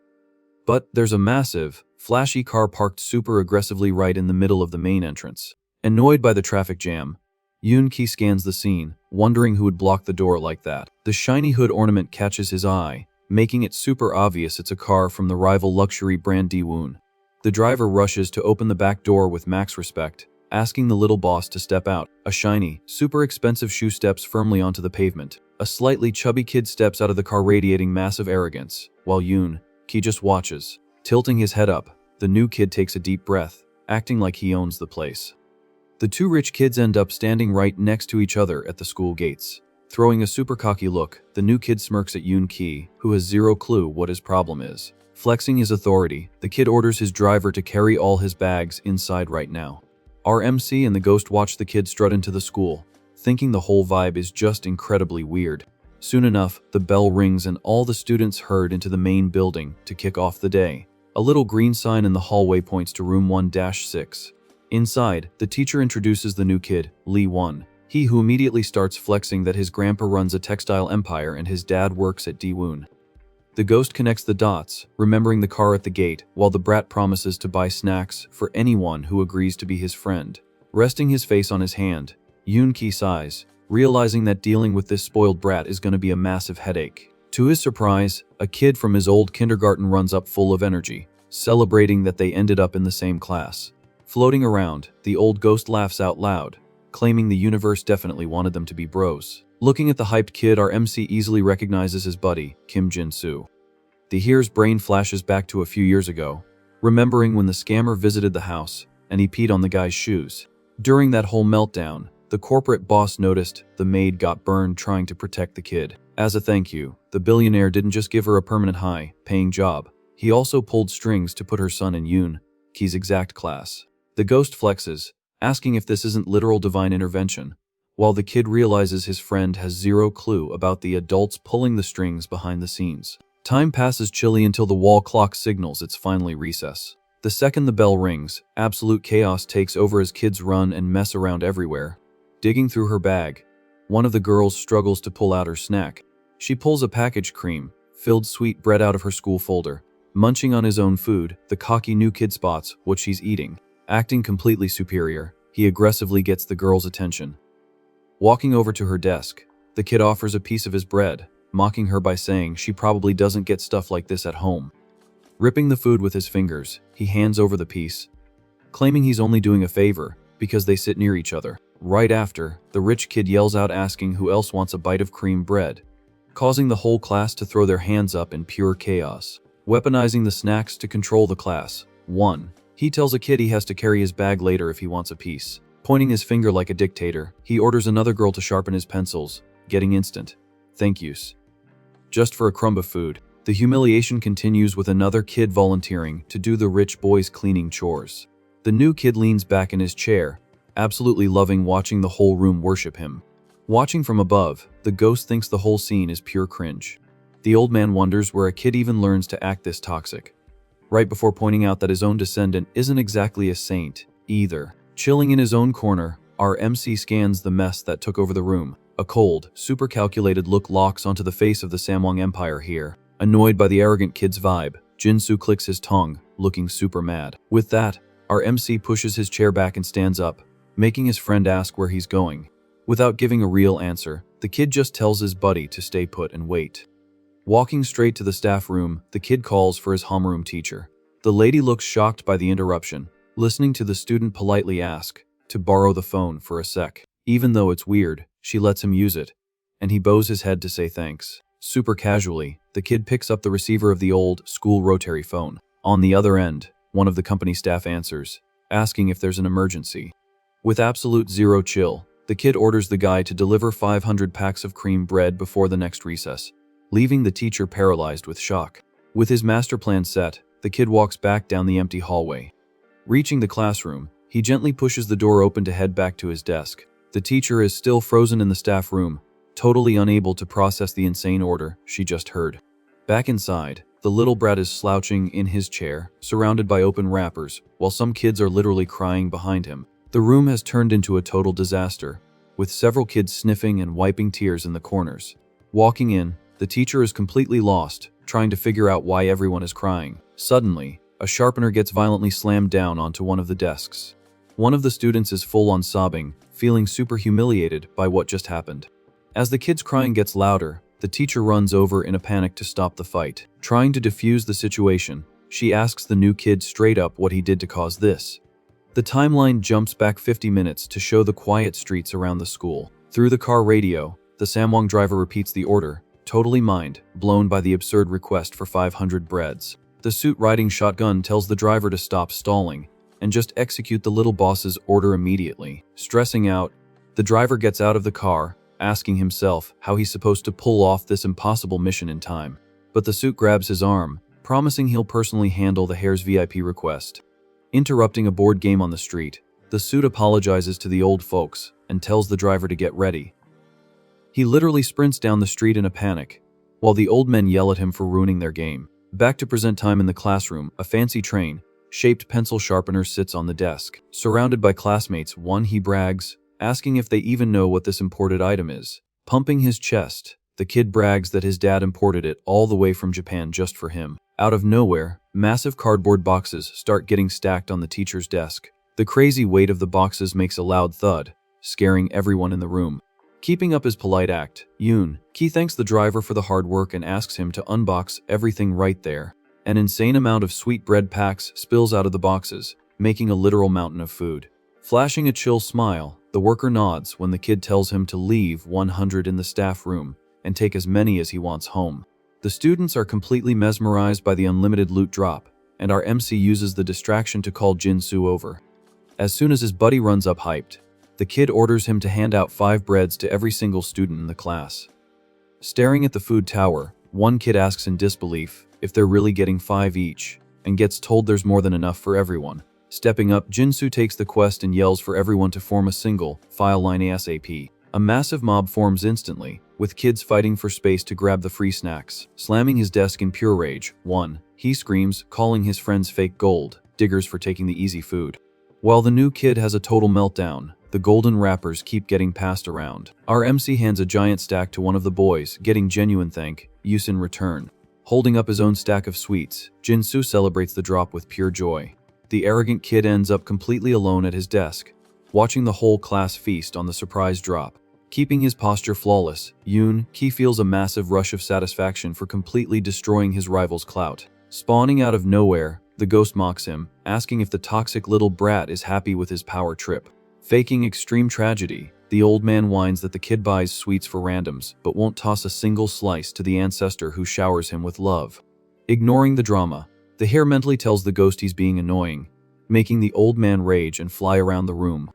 But there's a massive, flashy car parked super aggressively right in the middle of the main entrance. Annoyed by the traffic jam, Ki scans the scene, wondering who would block the door like that. The shiny hood ornament catches his eye, making it super obvious it's a car from the rival luxury brand Daewoo. The driver rushes to open the back door with max respect, asking the little boss to step out. A shiny, super expensive shoe steps firmly onto the pavement. A slightly chubby kid steps out of the car radiating massive arrogance, while Ki just watches. Tilting his head up, the new kid takes a deep breath, acting like he owns the place. The two rich kids end up standing right next to each other at the school gates. Throwing a super cocky look, the new kid smirks at Ki, who has zero clue what his problem is. Flexing his authority, the kid orders his driver to carry all his bags inside right now. Our MC and the ghost watch the kid strut into the school, thinking the whole vibe is just incredibly weird. Soon enough, the bell rings and all the students herd into the main building to kick off the day. A little green sign in the hallway points to room 1-6. Inside, the teacher introduces the new kid, Lee, he who immediately starts flexing that his grandpa runs a textile empire and his dad works at Daewoo. The ghost connects the dots, remembering the car at the gate, while the brat promises to buy snacks for anyone who agrees to be his friend. Resting his face on his hand, Yoon-ki sighs, realizing that dealing with this spoiled brat is going to be a massive headache. To his surprise, a kid from his old kindergarten runs up full of energy, celebrating that they ended up in the same class. Floating around, the old ghost laughs out loud, claiming the universe definitely wanted them to be bros. Looking at the hyped kid, our MC easily recognizes his buddy, Kim Jin-soo. The here's brain flashes back to a few years ago, remembering when the scammer visited the house and he peed on the guy's shoes. During that whole meltdown, the corporate boss noticed the maid got burned trying to protect the kid. As a thank you, the billionaire didn't just give her a permanent high-paying job, he also pulled strings to put her son in Yoon-ki's exact class. The ghost flexes, asking if this isn't literal divine intervention, while the kid realizes his friend has zero clue about the adults pulling the strings behind the scenes. Time passes chilly until the wall clock signals it's finally recess. The second the bell rings, absolute chaos takes over as kids run and mess around everywhere. Digging through her bag, one of the girls struggles to pull out her snack. She pulls a packaged cream-filled sweet bread out of her school folder. Munching on his own food, the cocky new kid spots what she's eating. Acting completely superior, he aggressively gets the girl's attention. Walking over to her desk, the kid offers a piece of his bread, mocking her by saying she probably doesn't get stuff like this at home. Ripping the food with his fingers, he hands over the piece, claiming he's only doing a favor because they sit near each other. Right after, the rich kid yells out asking who else wants a bite of cream bread, causing the whole class to throw their hands up in pure chaos. Weaponizing the snacks to control the class. 1. He tells a kid he has to carry his bag later if he wants a piece. Pointing his finger like a dictator, he orders another girl to sharpen his pencils, getting instant thank yous. Just for a crumb of food. The humiliation continues with another kid volunteering to do the rich boy's cleaning chores. The new kid leans back in his chair, absolutely loving watching the whole room worship him. Watching from above, the ghost thinks the whole scene is pure cringe. The old man wonders where a kid even learns to act this toxic, right before pointing out that his own descendant isn't exactly a saint either. Chilling in his own corner, our MC scans the mess that took over the room. A cold, super calculated look locks onto the face of the Samwang Empire here. Annoyed by the arrogant kid's vibe, Jin-soo clicks his tongue, looking super mad. With that, our MC pushes his chair back and stands up, making his friend ask where he's going. Without giving a real answer, the kid just tells his buddy to stay put and wait. Walking straight to the staff room, the kid calls for his homeroom teacher. The lady looks shocked by the interruption, listening to the student politely ask to borrow the phone for a sec. Even though it's weird, she lets him use it, and he bows his head to say thanks. Super casually, the kid picks up the receiver of the old school rotary phone. On the other end, one of the company staff answers, asking if there's an emergency. With absolute zero chill, the kid orders the guy to deliver 500 packs of cream bread before the next recess, leaving the teacher paralyzed with shock. With his master plan set, the kid walks back down the empty hallway. Reaching the classroom, he gently pushes the door open to head back to his desk. The teacher is still frozen in the staff room, totally unable to process the insane order she just heard. Back inside, the little brat is slouching in his chair, surrounded by open wrappers, while some kids are literally crying behind him. The room has turned into a total disaster, with several kids sniffing and wiping tears in the corners. Walking in, the teacher is completely lost, trying to figure out why everyone is crying. Suddenly, a sharpener gets violently slammed down onto one of the desks. One of the students is full on sobbing, feeling super humiliated by what just happened. As the kid's crying gets louder, the teacher runs over in a panic to stop the fight. Trying to defuse the situation, she asks the new kid straight up what he did to cause this. The timeline jumps back 50 minutes to show the quiet streets around the school. Through the car radio, the Samwang driver repeats the order, totally mind blown by the absurd request for 500 breads. The suit-riding shotgun tells the driver to stop stalling and just execute the little boss's order immediately. Stressing out, the driver gets out of the car, asking himself how he's supposed to pull off this impossible mission in time. But the suit grabs his arm, promising he'll personally handle the hair's VIP request. Interrupting a board game on the street, the suit apologizes to the old folks and tells the driver to get ready. He literally sprints down the street in a panic, while the old men yell at him for ruining their game. Back to present time in the classroom, a fancy train-shaped pencil sharpener sits on the desk. Surrounded by classmates, he brags, asking if they even know what this imported item is. Pumping his chest, The kid brags that his dad imported it all the way from Japan just for him. Out of nowhere, massive cardboard boxes start getting stacked on the teacher's desk. The crazy weight of the boxes makes a loud thud, scaring everyone in the room. Keeping up his polite act, Ki thanks the driver for the hard work and asks him to unbox everything right there. An insane amount of sweet bread packs spills out of the boxes, making a literal mountain of food. Flashing a chill smile, the worker nods when the kid tells him to leave 100 in the staff room and take as many as he wants home. The students are completely mesmerized by the unlimited loot drop, and our MC uses the distraction to call Jin-soo over. As soon as his buddy runs up hyped, the kid orders him to hand out 5 breads to every single student in the class. Staring at the food tower, one kid asks in disbelief if they're really getting 5 each, and gets told there's more than enough for everyone. Stepping up, Jin-soo takes the quest and yells for everyone to form a single file line ASAP. A massive mob forms instantly, with kids fighting for space to grab the free snacks. Slamming his desk in pure rage, he screams, calling his friends fake gold diggers for taking the easy food. While the new kid has a total meltdown, the golden wrappers keep getting passed around. Our MC hands a giant stack to one of the boys, getting genuine thank yous in return. Holding up his own stack of sweets, Jin-soo celebrates the drop with pure joy. The arrogant kid ends up completely alone at his desk, watching the whole class feast on the surprise drop. Keeping his posture flawless, Ki feels a massive rush of satisfaction for completely destroying his rival's clout. Spawning out of nowhere, the ghost mocks him, asking if the toxic little brat is happy with his power trip. Faking extreme tragedy, the old man whines that the kid buys sweets for randoms, but won't toss a single slice to the ancestor who showers him with love. Ignoring the drama, the hare mentally tells the ghost he's being annoying, making the old man rage and fly around the room.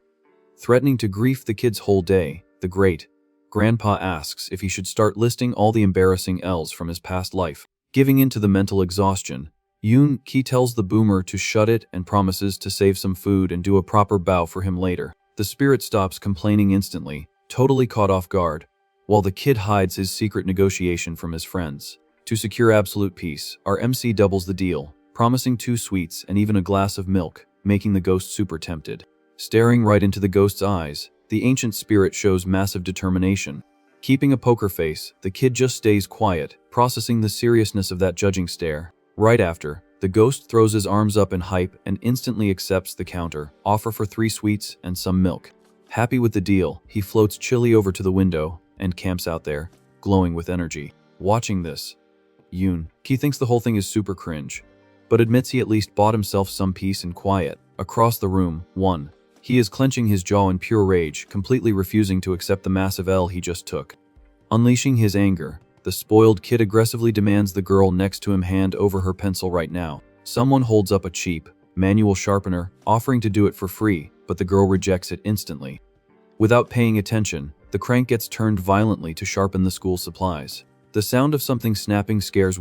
Threatening to grief the kid's whole day, the great-grandpa asks if he should start listing all the embarrassing L's from his past life. Giving in to the mental exhaustion, Ki tells the boomer to shut it and promises to save some food and do a proper bow for him later. The spirit stops complaining instantly, totally caught off guard, while the kid hides his secret negotiation from his friends. To secure absolute peace, our MC doubles the deal, promising 2 sweets and even a glass of milk, making the ghost super tempted. Staring right into the ghost's eyes, the ancient spirit shows massive determination. Keeping a poker face, the kid just stays quiet, processing the seriousness of that judging stare. Right after, the ghost throws his arms up in hype and instantly accepts the counter offer for 3 sweets and some milk. Happy with the deal, he floats chilly over to the window and camps out there, glowing with energy. Watching this, Ki thinks the whole thing is super cringe, but admits he at least bought himself some peace and quiet. Across the room, he is clenching his jaw in pure rage, completely refusing to accept the massive L he just took. Unleashing his anger, the spoiled kid aggressively demands the girl next to him hand over her pencil right now. Someone holds up a cheap, manual sharpener, offering to do it for free, but the girl rejects it instantly. Without paying attention, the crank gets turned violently to sharpen the school supplies. The sound of something snapping scares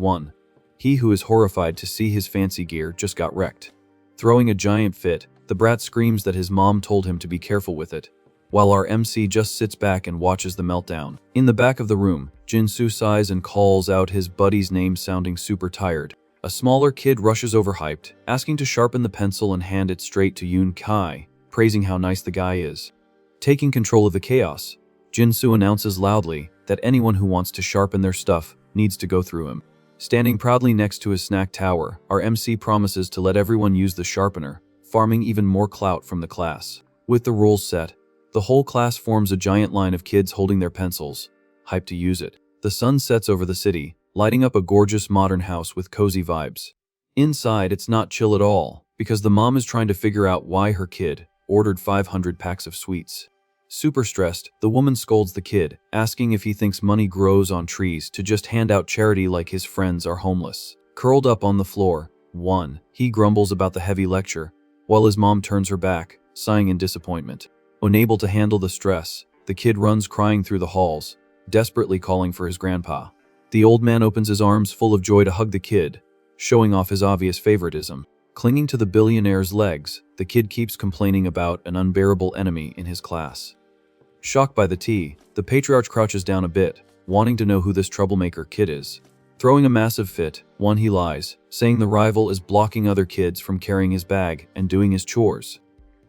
he who is horrified to see his fancy gear just got wrecked. Throwing a giant fit, the brat screams that his mom told him to be careful with it, while our MC just sits back and watches the meltdown. In the back of the room, Jin-soo sighs and calls out his buddy's name, sounding super tired. A smaller kid rushes over hyped, asking to sharpen the pencil and hand it straight to Ki, praising how nice the guy is. Taking control of the chaos, Jin-soo announces loudly that anyone who wants to sharpen their stuff needs to go through him. Standing proudly next to his snack tower, our MC promises to let everyone use the sharpener, farming even more clout from the class. With the rules set, the whole class forms a giant line of kids holding their pencils, hyped to use it. The sun sets over the city, lighting up a gorgeous modern house with cozy vibes. Inside, it's not chill at all, because the mom is trying to figure out why her kid ordered 500 packs of sweets. Super stressed, the woman scolds the kid, asking if he thinks money grows on trees to just hand out charity like his friends are homeless. Curled up on the floor, he grumbles about the heavy lecture, while his mom turns her back, sighing in disappointment. Unable to handle the stress, the kid runs crying through the halls, desperately calling for his grandpa. The old man opens his arms full of joy to hug the kid, showing off his obvious favoritism. Clinging to the billionaire's legs, the kid keeps complaining about an unbearable enemy in his class. Shocked by the tea, the patriarch crouches down a bit, wanting to know who this troublemaker kid is. Throwing a massive fit, he lies, saying the rival is blocking other kids from carrying his bag and doing his chores.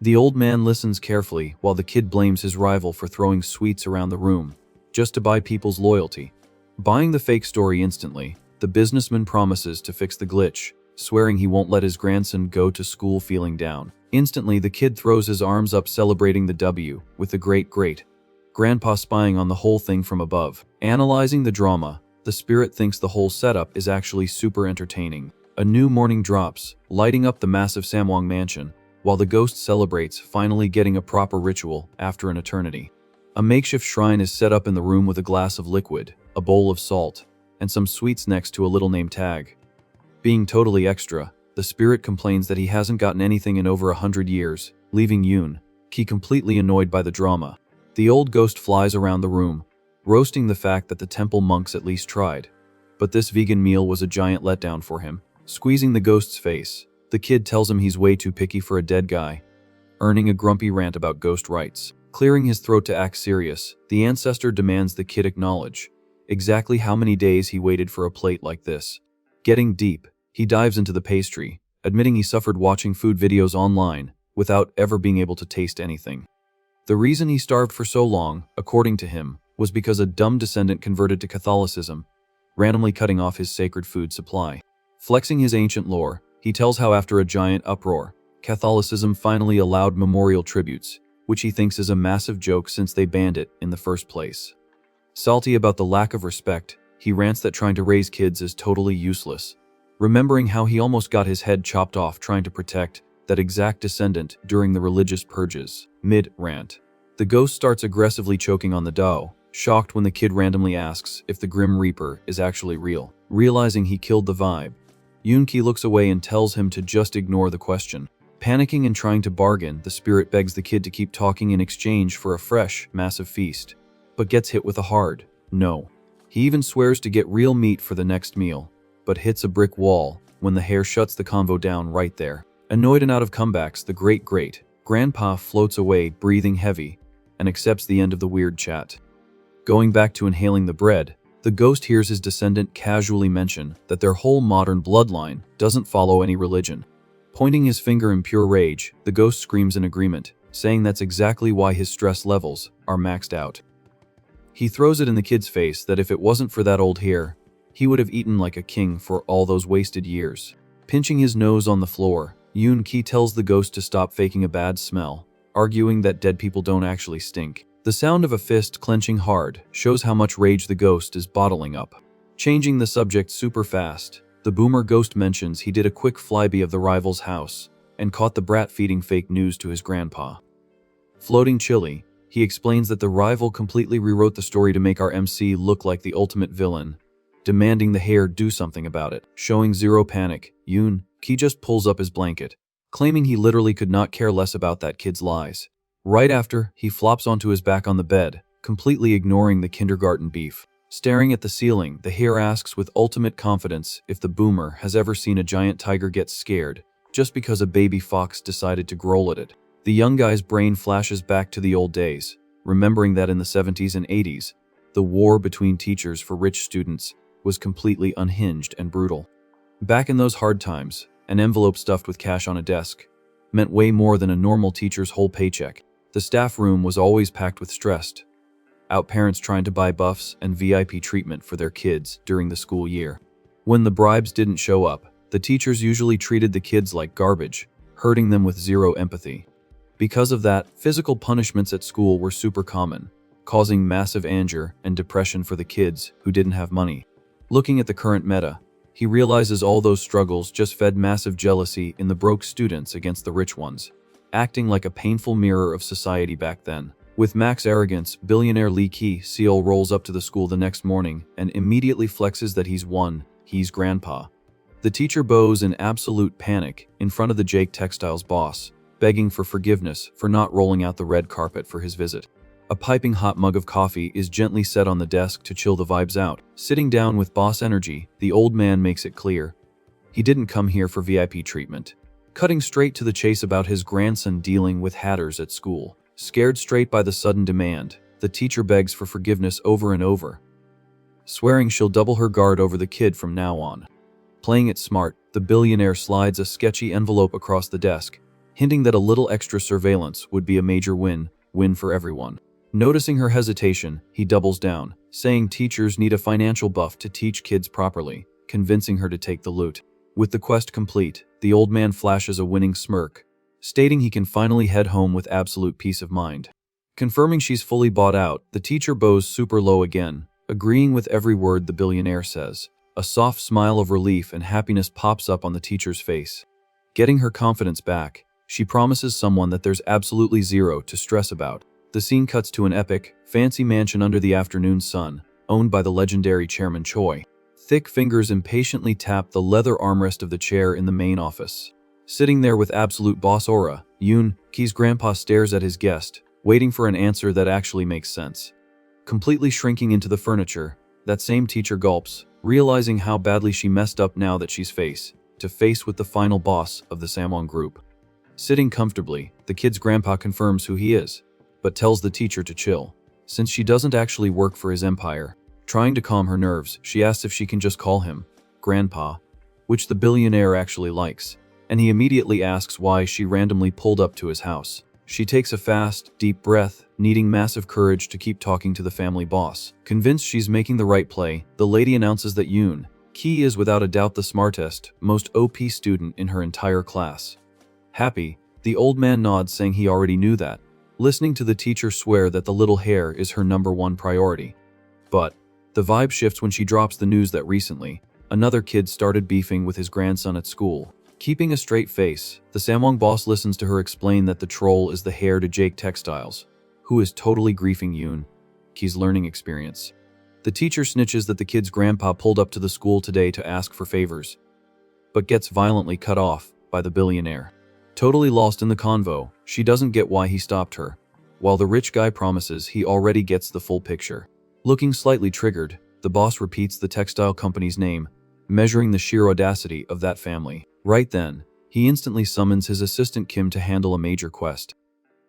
The old man listens carefully while the kid blames his rival for throwing sweets around the room, just to buy people's loyalty. Buying the fake story instantly, the businessman promises to fix the glitch, swearing he won't let his grandson go to school feeling down. Instantly, the kid throws his arms up celebrating the W, with the great grandpa spying on the whole thing from above. Analyzing the drama, the spirit thinks the whole setup is actually super entertaining. A new morning drops, lighting up the massive Samwang mansion, while the ghost celebrates finally getting a proper ritual after an eternity. A makeshift shrine is set up in the room with a glass of liquid, a bowl of salt, and some sweets next to a little name tag. Being totally extra, the spirit complains that he hasn't gotten anything in over 100 years, leaving Ki completely annoyed by the drama. The old ghost flies around the room, roasting the fact that the temple monks at least tried. But this vegan meal was a giant letdown for him. Squeezing the ghost's face, the kid tells him he's way too picky for a dead guy, earning a grumpy rant about ghost rights. Clearing his throat to act serious, the ancestor demands the kid acknowledge exactly how many days he waited for a plate like this. Getting deep, he dives into the pastry, admitting he suffered watching food videos online without ever being able to taste anything. The reason he starved for so long, according to him, was because a dumb descendant converted to Catholicism, randomly cutting off his sacred food supply. Flexing his ancient lore, he tells how after a giant uproar, Catholicism finally allowed memorial tributes, which he thinks is a massive joke since they banned it in the first place. Salty about the lack of respect, he rants that trying to raise kids is totally useless, remembering how he almost got his head chopped off trying to protect that exact descendant during the religious purges. Mid-rant, the ghost starts aggressively choking on the dough, shocked when the kid randomly asks if the Grim Reaper is actually real. Realizing he killed the vibe, Ki looks away and tells him to just ignore the question. Panicking and trying to bargain, the spirit begs the kid to keep talking in exchange for a fresh, massive feast, but gets hit with a hard no. He even swears to get real meat for the next meal, but hits a brick wall when the hare shuts the convo down right there. Annoyed and out of comebacks, the great-grandpa floats away, breathing heavy, and accepts the end of the weird chat. Going back to inhaling the bread, the ghost hears his descendant casually mention that their whole modern bloodline doesn't follow any religion. Pointing his finger in pure rage, the ghost screams in agreement, saying that's exactly why his stress levels are maxed out. He throws it in the kid's face that if it wasn't for that old hair, he would have eaten like a king for all those wasted years. Pinching his nose on the floor, Ki tells the ghost to stop faking a bad smell, arguing that dead people don't actually stink. The sound of a fist clenching hard shows how much rage the ghost is bottling up. Changing the subject super fast, the boomer ghost mentions he did a quick flyby of the rival's house and caught the brat feeding fake news to his grandpa. Floating chilly, he explains that the rival completely rewrote the story to make our MC look like the ultimate villain, demanding the hare do something about it. Showing zero panic, Ki just pulls up his blanket, claiming he literally could not care less about that kid's lies. Right after, he flops onto his back on the bed, completely ignoring the kindergarten beef. Staring at the ceiling, the hare asks with ultimate confidence if the boomer has ever seen a giant tiger get scared just because a baby fox decided to growl at it. The young guy's brain flashes back to the old days, remembering that in the 70s and 80s, the war between teachers for rich students was completely unhinged and brutal. Back in those hard times, an envelope stuffed with cash on a desk meant way more than a normal teacher's whole paycheck. The staff room was always packed with stressed out parents trying to buy buffs and VIP treatment for their kids during the school year. When the bribes didn't show up, the teachers usually treated the kids like garbage, hurting them with zero empathy. Because of that, physical punishments at school were super common, causing massive anger and depression for the kids who didn't have money. Looking at the current meta, he realizes all those struggles just fed massive jealousy in the broke students against the rich ones, acting like a painful mirror of society back then. With max arrogance, billionaire Ki-seol rolls up to the school the next morning and immediately flexes that he's grandpa. The teacher bows in absolute panic in front of the Jake Textiles boss, begging for forgiveness for not rolling out the red carpet for his visit. A piping hot mug of coffee is gently set on the desk to chill the vibes out. Sitting down with boss energy, the old man makes it clear he didn't come here for VIP treatment. Cutting straight to the chase about his grandson dealing with hatters at school. Scared straight by the sudden demand, the teacher begs for forgiveness over and over, swearing she'll double her guard over the kid from now on. Playing it smart, the billionaire slides a sketchy envelope across the desk, hinting that a little extra surveillance would be a major win for everyone. Noticing her hesitation, he doubles down, saying teachers need a financial buff to teach kids properly, convincing her to take the loot. With the quest complete, the old man flashes a winning smirk, stating he can finally head home with absolute peace of mind. Confirming she's fully bought out, the teacher bows super low again, agreeing with every word the billionaire says. A soft smile of relief and happiness pops up on the teacher's face. Getting her confidence back, she promises someone that there's absolutely zero to stress about. The scene cuts to an epic, fancy mansion under the afternoon sun, owned by the legendary Chairman Choi. Thick fingers impatiently tap the leather armrest of the chair in the main office. Sitting there with absolute boss aura, Yoon Ki's grandpa stares at his guest, waiting for an answer that actually makes sense. Completely shrinking into the furniture, that same teacher gulps, realizing how badly she messed up now that she's face to face with the final boss of the Samwon group. Sitting comfortably, the kid's grandpa confirms who he is, but tells the teacher to chill, since she doesn't actually work for his empire. Trying to calm her nerves, she asks if she can just call him Grandpa, which the billionaire actually likes, and he immediately asks why she randomly pulled up to his house. She takes a fast, deep breath, needing massive courage to keep talking to the family boss. Convinced she's making the right play, the lady announces that Yoon Ki is without a doubt the smartest, most OP student in her entire class. Happy, the old man nods, saying he already knew that, listening to the teacher swear that the little hair is her #1 priority. But the vibe shifts when she drops the news that recently, another kid started beefing with his grandson at school. Keeping a straight face, the Samwon boss listens to her explain that the troll is the heir to Jake Textiles, who is totally griefing Yoon Ki's learning experience. The teacher snitches that the kid's grandpa pulled up to the school today to ask for favors, but gets violently cut off by the billionaire. Totally lost in the convo, she doesn't get why he stopped her, while the rich guy promises he already gets the full picture. Looking slightly triggered, the boss repeats the textile company's name, measuring the sheer audacity of that family. Right then, he instantly summons his assistant Kim to handle a major quest.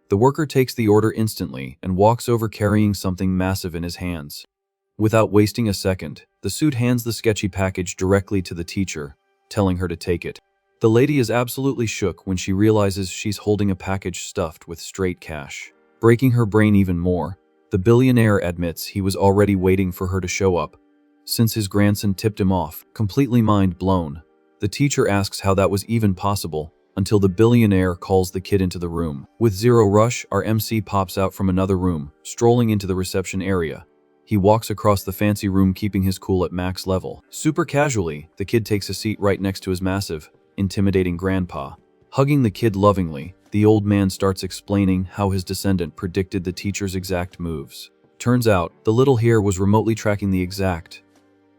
The worker takes the order instantly and walks over carrying something massive in his hands. Without wasting a second, the suit hands the sketchy package directly to the teacher, telling her to take it. The lady is absolutely shook when she realizes she's holding a package stuffed with straight cash. Breaking her brain even more, the billionaire admits he was already waiting for her to show up, since his grandson tipped him off. Completely mind blown, the teacher asks how that was even possible, until the billionaire calls the kid into the room. With zero rush, our MC pops out from another room, strolling into the reception area. He walks across the fancy room, keeping his cool at max level. Super casually, the kid takes a seat right next to his massive, intimidating grandpa. Hugging the kid lovingly, the old man starts explaining how his descendant predicted the teacher's exact moves. Turns out, the little hair was remotely tracking the exact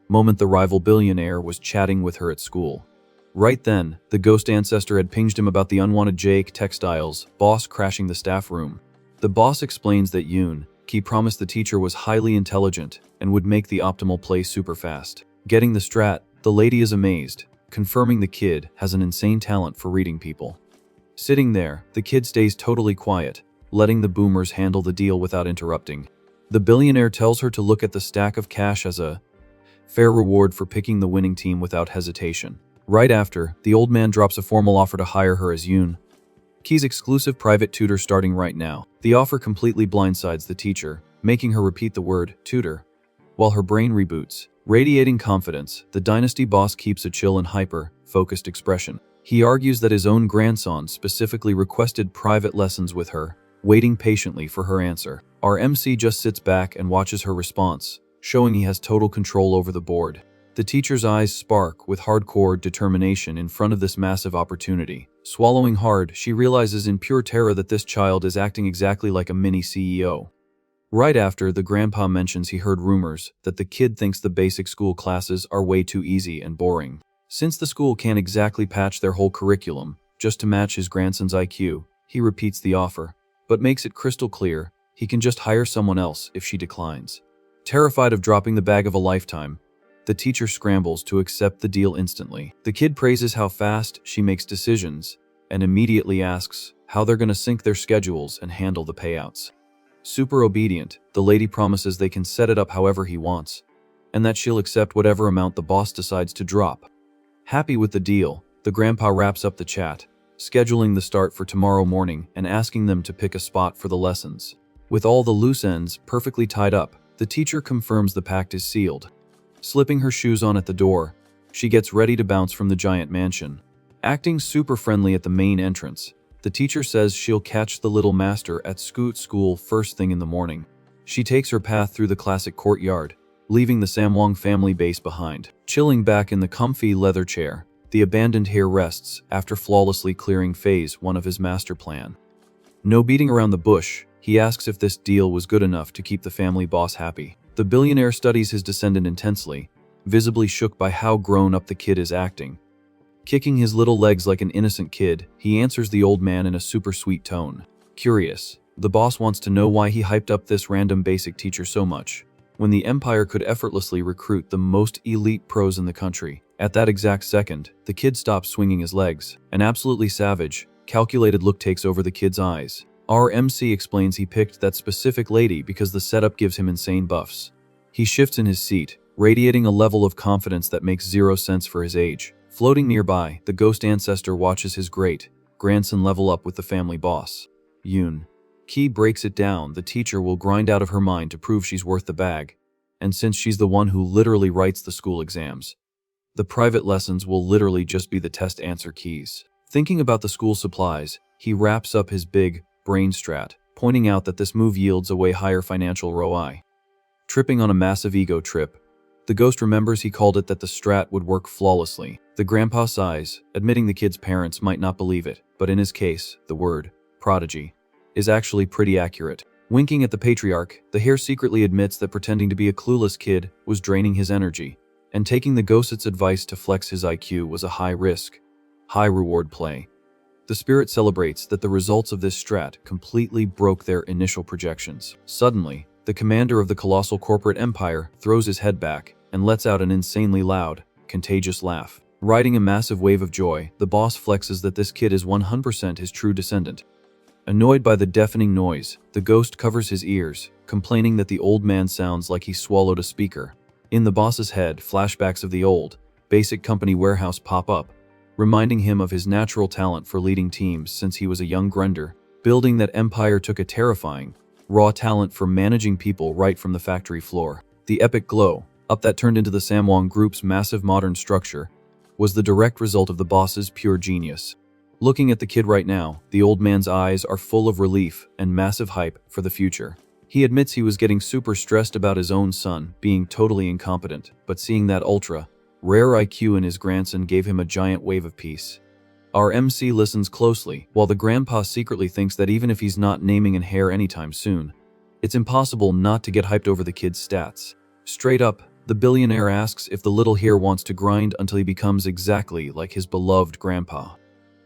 moment the rival billionaire was chatting with her at school. Right then, the ghost ancestor had pinged him about the unwanted Jake Textiles boss crashing the staff room. The boss explains that Yoon Ki promised the teacher was highly intelligent and would make the optimal play super fast. Getting the strat, the lady is amazed, confirming the kid has an insane talent for reading people. Sitting there, the kid stays totally quiet, letting the boomers handle the deal without interrupting. The billionaire tells her to look at the stack of cash as a fair reward for picking the winning team without hesitation. Right after, the old man drops a formal offer to hire her as Yoon Ki's exclusive private tutor starting right now. The offer completely blindsides the teacher, making her repeat the word tutor, while her brain reboots. Radiating confidence, the dynasty boss keeps a chill and hyper-focused expression. He argues that his own grandson specifically requested private lessons with her, waiting patiently for her answer. Our MC just sits back and watches her response, showing he has total control over the board. The teacher's eyes spark with hardcore determination in front of this massive opportunity. Swallowing hard, she realizes in pure terror that this child is acting exactly like a mini CEO. Right after, the grandpa mentions he heard rumors that the kid thinks the basic school classes are way too easy and boring. Since the school can't exactly patch their whole curriculum just to match his grandson's IQ, he repeats the offer, but makes it crystal clear he can just hire someone else if she declines. Terrified of dropping the bag of a lifetime, the teacher scrambles to accept the deal instantly. The kid praises how fast she makes decisions and immediately asks how they're going to sync their schedules and handle the payouts. Super obedient, the lady promises they can set it up however he wants, and that she'll accept whatever amount the boss decides to drop. Happy with the deal, the grandpa wraps up the chat, scheduling the start for tomorrow morning and asking them to pick a spot for the lessons. With all the loose ends perfectly tied up, The teacher confirms the pact is sealed. Slipping her shoes on at the door, she gets ready to bounce from the giant mansion. Acting super friendly at the main entrance, the teacher says she'll catch the little master at Scoot School first thing in the morning. She takes her path through the classic courtyard, leaving the Samwang family base behind. Chilling back in the comfy leather chair, the abandoned heir rests after flawlessly clearing phase 1 of his master plan. No beating around the bush, he asks if this deal was good enough to keep the family boss happy. The billionaire studies his descendant intensely, visibly shook by how grown up the kid is acting. Kicking his little legs like an innocent kid, he answers the old man in a super sweet tone. Curious, the boss wants to know why he hyped up this random basic teacher so much, when the empire could effortlessly recruit the most elite pros in the country. At that exact second, the kid stops swinging his legs. An absolutely savage, calculated look takes over the kid's eyes. Our MC explains he picked that specific lady because the setup gives him insane buffs. He shifts in his seat, radiating a level of confidence that makes zero sense for his age. Floating nearby, the ghost ancestor watches his great-grandson level up with the family boss. Yoon. Ki breaks it down, the teacher will grind out of her mind to prove she's worth the bag. And since she's the one who literally writes the school exams, the private lessons will literally just be the test answer keys. Thinking about the school supplies, he wraps up his big brain strat, pointing out that this move yields a way higher financial ROI. Tripping on a massive ego trip, the ghost remembers he called it that the strat would work flawlessly. The grandpa sighs, admitting the kid's parents might not believe it, but in his case, the word prodigy is actually pretty accurate. Winking at the patriarch, the heir secretly admits that pretending to be a clueless kid was draining his energy, and taking the ghost's advice to flex his IQ was a high-risk, high-reward play. The spirit celebrates that the results of this strat completely broke their initial projections. Suddenly, the commander of the colossal corporate empire throws his head back and lets out an insanely loud, contagious laugh. Riding a massive wave of joy, the boss flexes that this kid is 100% his true descendant. Annoyed by the deafening noise, the ghost covers his ears, complaining that the old man sounds like he swallowed a speaker. In the boss's head, flashbacks of the old, basic company warehouse pop up, reminding him of his natural talent for leading teams since he was a young grunder. Building that empire took a terrifying, raw talent for managing people right from the factory floor. The epic glow up that turned into the Samwang Group's massive modern structure was the direct result of the boss's pure genius. Looking at the kid right now, the old man's eyes are full of relief and massive hype for the future. He admits he was getting super stressed about his own son being totally incompetent, but seeing that ultra rare IQ in his grandson gave him a giant wave of peace. Our MC listens closely, while the grandpa secretly thinks that even if he's not naming an heir anytime soon, it's impossible not to get hyped over the kid's stats. Straight up, the billionaire asks if the little heir wants to grind until he becomes exactly like his beloved grandpa.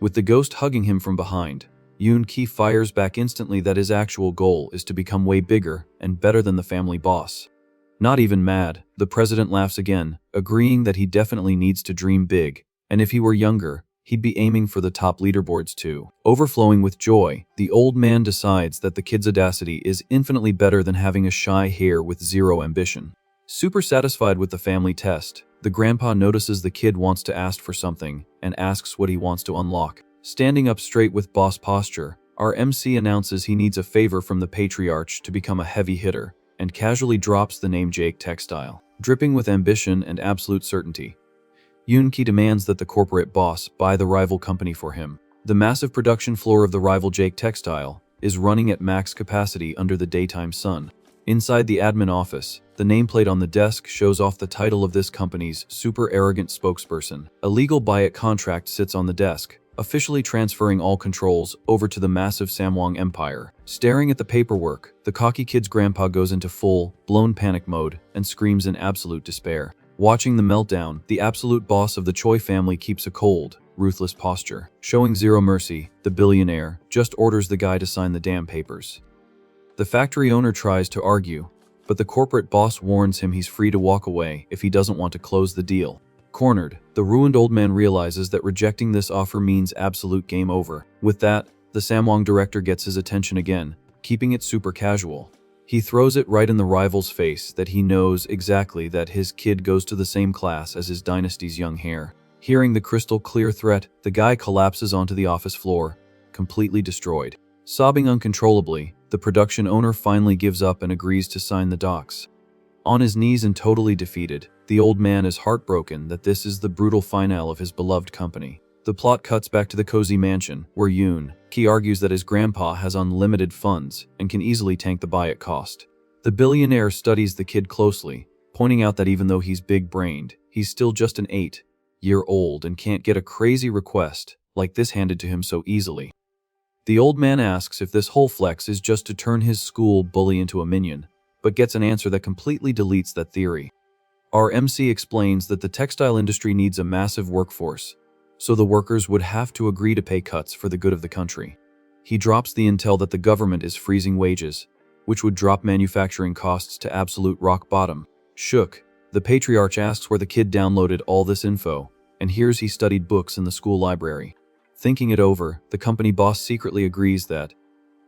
With the ghost hugging him from behind, Yoon Ki fires back instantly that his actual goal is to become way bigger and better than the family boss. Not even mad, the president laughs again, agreeing that he definitely needs to dream big, and if he were younger, he'd be aiming for the top leaderboards too. Overflowing with joy, the old man decides that the kid's audacity is infinitely better than having a shy heir with zero ambition. Super satisfied with the family test, the grandpa notices the kid wants to ask for something and asks what he wants to unlock. Standing up straight with boss posture, our MC announces he needs a favor from the patriarch to become a heavy hitter, and casually drops the name Jake Textile. Dripping with ambition and absolute certainty, Yoon Ki demands that the corporate boss buy the rival company for him. The massive production floor of the rival Jake Textile is running at max capacity under the daytime sun. Inside the admin office, the nameplate on the desk shows off the title of this company's super arrogant spokesperson. A legal buy-it contract sits on the desk, officially transferring all controls over to the massive Samwang Empire. Staring at the paperwork, the cocky kid's grandpa goes into full-blown panic mode and screams in absolute despair. Watching the meltdown, the absolute boss of the Choi family keeps a cold, ruthless posture. Showing zero mercy, the billionaire just orders the guy to sign the damn papers. The factory owner tries to argue, but the corporate boss warns him he's free to walk away if he doesn't want to close the deal. Cornered, the ruined old man realizes that rejecting this offer means absolute game over. With that, the Samwang director gets his attention again, keeping it super casual. He throws it right in the rival's face that he knows exactly that his kid goes to the same class as his dynasty's young heir. Hearing the crystal clear threat, the guy collapses onto the office floor, completely destroyed. Sobbing uncontrollably, the production owner finally gives up and agrees to sign the docs. On his knees and totally defeated, the old man is heartbroken that this is the brutal finale of his beloved company. The plot cuts back to the cozy mansion, where Ki argues that his grandpa has unlimited funds and can easily tank the buy at cost. The billionaire studies the kid closely, pointing out that even though he's big-brained, he's still just an 8-year-old and can't get a crazy request like this handed to him so easily. The old man asks if this whole flex is just to turn his school bully into a minion, but gets an answer that completely deletes that theory. Our MC explains that the textile industry needs a massive workforce, so the workers would have to agree to pay cuts for the good of the country. He drops the intel that the government is freezing wages, which would drop manufacturing costs to absolute rock bottom. Shook, the patriarch asks where the kid downloaded all this info, and hears he studied books in the school library. Thinking it over, the company boss secretly agrees that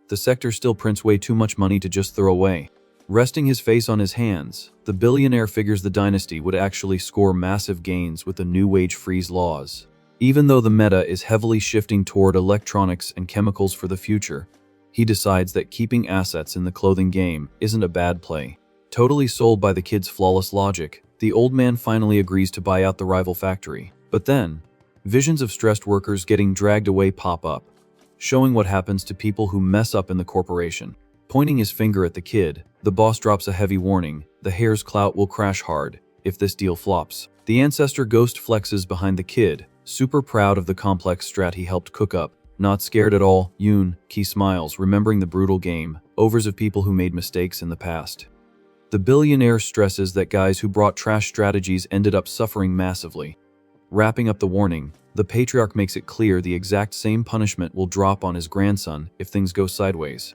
the sector still prints way too much money to just throw away. Resting his face on his hands, the billionaire figures the dynasty would actually score massive gains with the new wage freeze laws. Even though the meta is heavily shifting toward electronics and chemicals for the future, he decides that keeping assets in the clothing game isn't a bad play. Totally sold by the kid's flawless logic, the old man finally agrees to buy out the rival factory. But then, visions of stressed workers getting dragged away pop up, showing what happens to people who mess up in the corporation. Pointing his finger at the kid, the boss drops a heavy warning: the heir's clout will crash hard if this deal flops. The ancestor ghost flexes behind the kid, super proud of the complex strat he helped cook up. Not scared at all, Ki smiles, remembering the brutal game overs of people who made mistakes in the past. The billionaire stresses that guys who brought trash strategies ended up suffering massively. Wrapping up the warning, the patriarch makes it clear the exact same punishment will drop on his grandson if things go sideways.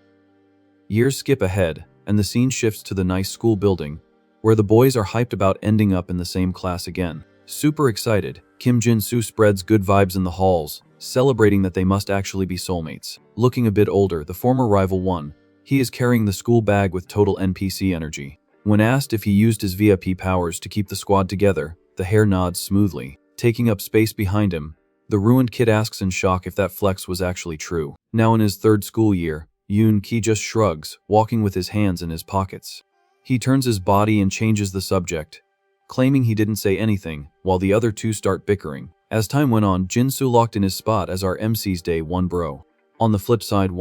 Years skip ahead, and the scene shifts to the nice school building, where the boys are hyped about ending up in the same class again. Super excited, Kim Jin-soo spreads good vibes in the halls, celebrating that they must actually be soulmates. Looking a bit older, the former rival won. He is carrying the school bag with total NPC energy. When asked if he used his VIP powers to keep the squad together, the hair nods smoothly. Taking up space behind him, the ruined kid asks in shock if that flex was actually true. Now in his third school year, Ki just shrugs, walking with his hands in his pockets. He turns his body and changes the subject, claiming he didn't say anything, while the other two start bickering. As time went on, Jin-soo locked in his spot as our MC's day one bro. On the flip side,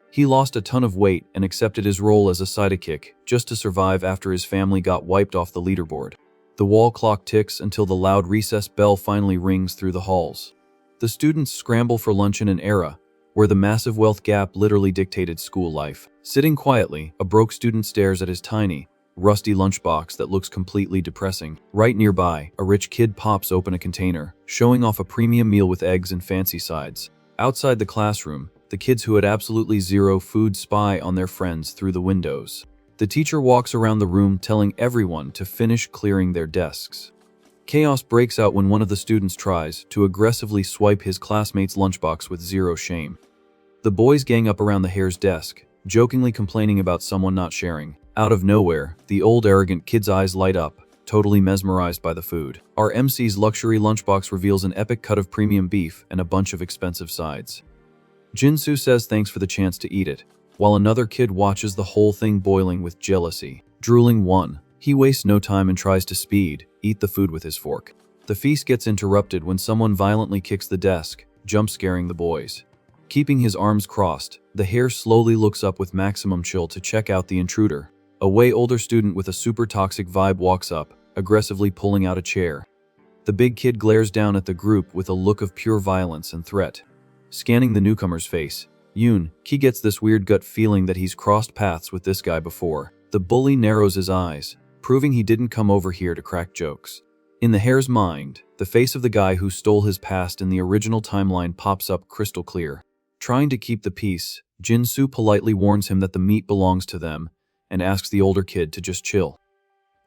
he lost a ton of weight and accepted his role as a sidekick just to survive after his family got wiped off the leaderboard. The wall clock ticks until the loud recess bell finally rings through the halls. The students scramble for lunch in an era where the massive wealth gap literally dictated school life. Sitting quietly, a broke student stares at his tiny, rusty lunchbox that looks completely depressing. Right nearby, a rich kid pops open a container, showing off a premium meal with eggs and fancy sides. Outside the classroom, the kids who had absolutely zero food spy on their friends through the windows. The teacher walks around the room telling everyone to finish clearing their desks. Chaos breaks out when one of the students tries to aggressively swipe his classmate's lunchbox with zero shame. The boys gang up around the hair's desk, jokingly complaining about someone not sharing. Out of nowhere, the old arrogant kid's eyes light up, totally mesmerized by the food. Our MC's luxury lunchbox reveals an epic cut of premium beef and a bunch of expensive sides. Jin-soo says thanks for the chance to eat it, while another kid watches the whole thing boiling with jealousy. Drooling he wastes no time and tries to eat the food with his fork. The feast gets interrupted when someone violently kicks the desk, jump-scaring the boys. Keeping his arms crossed, the hair slowly looks up with maximum chill to check out the intruder. A way older student with a super toxic vibe walks up, aggressively pulling out a chair. The big kid glares down at the group with a look of pure violence and threat. Scanning the newcomer's face, Ki gets this weird gut feeling that he's crossed paths with this guy before. The bully narrows his eyes, proving he didn't come over here to crack jokes. In the hair's mind, the face of the guy who stole his past in the original timeline pops up crystal clear. Trying to keep the peace, Jin-soo politely warns him that the meat belongs to them and asks the older kid to just chill.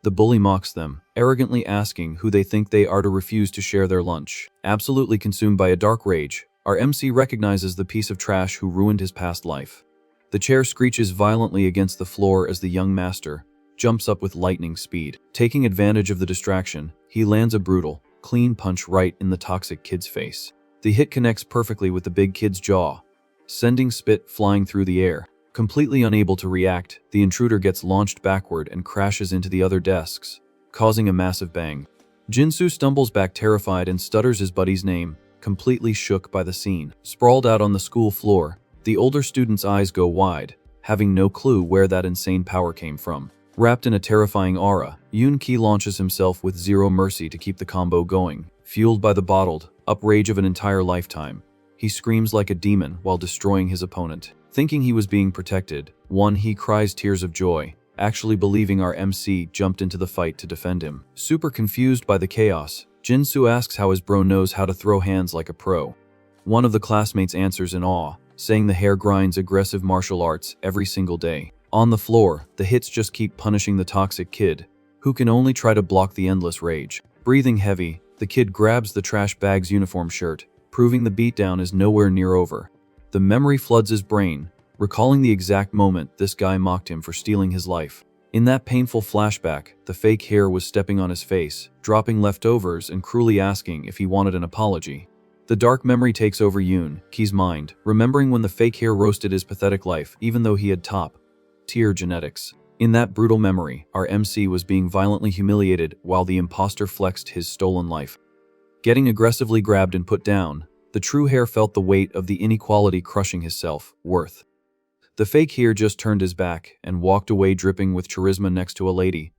The bully mocks them, arrogantly asking who they think they are to refuse to share their lunch. Absolutely consumed by a dark rage, our MC recognizes the piece of trash who ruined his past life. The chair screeches violently against the floor as the young master jumps up with lightning speed. Taking advantage of the distraction, he lands a brutal, clean punch right in the toxic kid's face. The hit connects perfectly with the big kid's jaw, sending spit flying through the air. Completely unable to react, the intruder gets launched backward and crashes into the other desks, causing a massive bang. Jinsu stumbles back terrified and stutters his buddy's name, completely shook by the scene. Sprawled out on the school floor, the older student's eyes go wide, having no clue where that insane power came from. Wrapped in a terrifying aura, Yoon-ki launches himself with zero mercy to keep the combo going. Fueled by the bottled up rage of an entire lifetime, he screams like a demon while destroying his opponent. Thinking he was being protected, he cries tears of joy, actually believing our MC jumped into the fight to defend him. Super confused by the chaos, Jinsu asks how his bro knows how to throw hands like a pro. One of the classmates answers in awe, saying the hair grinds aggressive martial arts every single day. On the floor, the hits just keep punishing the toxic kid, who can only try to block the endless rage. Breathing heavy, the kid grabs the trash bag's uniform shirt, proving the beatdown is nowhere near over. The memory floods his brain, recalling the exact moment this guy mocked him for stealing his life. In that painful flashback, the fake hair was stepping on his face, dropping leftovers and cruelly asking if he wanted an apology. The dark memory takes over Yoon-ki's mind, remembering when the fake hair roasted his pathetic life even though he had top-tier genetics. In that brutal memory, our MC was being violently humiliated while the imposter flexed his stolen life. Getting aggressively grabbed and put down, the true hair felt the weight of the inequality crushing his self-worth. The fake hair just turned his back and walked away dripping with charisma next to a lady,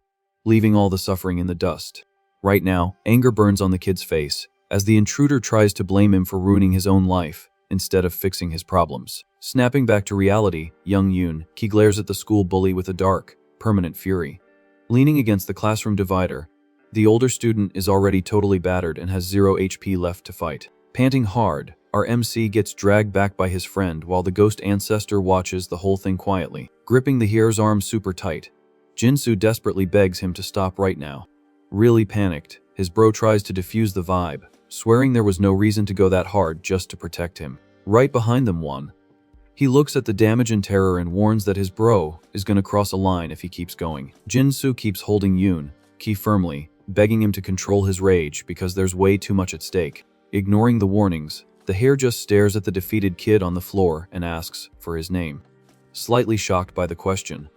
leaving all the suffering in the dust. Right now, anger burns on the kid's face, as the intruder tries to blame him for ruining his own life, instead of fixing his problems. Snapping back to reality, young Yoon-ki glares at the school bully with a dark, permanent fury. Leaning against the classroom divider, the older student is already totally battered and has 0 HP left to fight. Panting hard, our MC gets dragged back by his friend while the ghost ancestor watches the whole thing quietly. Gripping the hair's arm super tight, Jinsu desperately begs him to stop right now. Really panicked, his bro tries to defuse the vibe, swearing there was no reason to go that hard just to protect him. Right behind them he looks at the damage and terror and warns that his bro is gonna cross a line if he keeps going. Jinsu keeps holding Yoon-ki firmly, begging him to control his rage because there's way too much at stake. Ignoring the warnings, the hair just stares at the defeated kid on the floor and asks for his name. Slightly shocked by the question,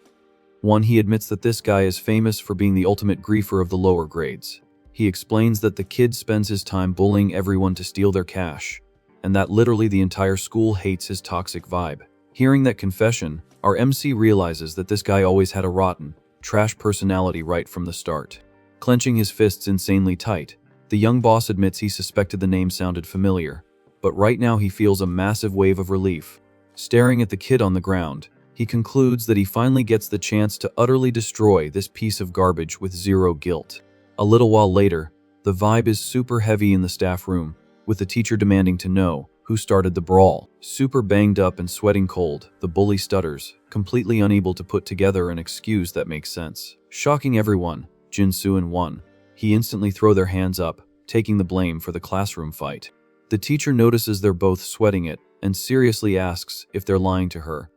he admits that this guy is famous for being the ultimate griefer of the lower grades. He explains that the kid spends his time bullying everyone to steal their cash, and that literally the entire school hates his toxic vibe. Hearing that confession, our MC realizes that this guy always had a rotten, trash personality right from the start. Clenching his fists insanely tight, the young boss admits he suspected the name sounded familiar, but right now he feels a massive wave of relief. Staring at the kid on the ground, he concludes that he finally gets the chance to utterly destroy this piece of garbage with zero guilt. A little while later, the vibe is super heavy in the staff room, with the teacher demanding to know who started the brawl. Super banged up and sweating cold, the bully stutters, completely unable to put together an excuse that makes sense. Shocking everyone, Jinsu and he instantly throw their hands up, taking the blame for the classroom fight. The teacher notices they're both sweating it and seriously asks if they're lying to her.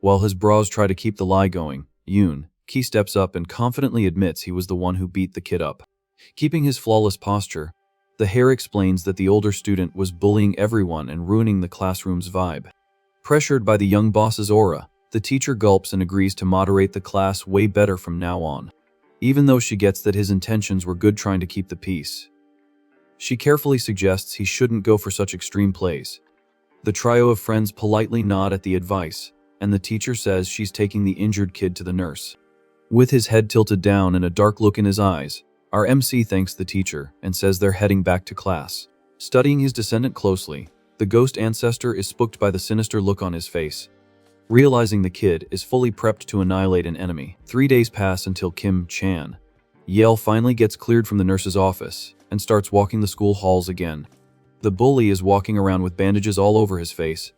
While his bros try to keep the lie going, Yoon-ki steps up and confidently admits he was the one who beat the kid up. Keeping his flawless posture, the hair explains that the older student was bullying everyone and ruining the classroom's vibe. Pressured by the young boss's aura, the teacher gulps and agrees to moderate the class way better from now on. Even though she gets that his intentions were good trying to keep the peace, she carefully suggests he shouldn't go for such extreme plays. The trio of friends politely nod at the advice, and the teacher says she's taking the injured kid to the nurse. With his head tilted down and a dark look in his eyes, our MC thanks the teacher and says they're heading back to class. Studying his descendant closely, the ghost ancestor is spooked by the sinister look on his face. Realizing the kid is fully prepped to annihilate an enemy, 3 days pass until Kim Chan Yale finally gets cleared from the nurse's office and starts walking the school halls again. The bully is walking around with bandages all over his face,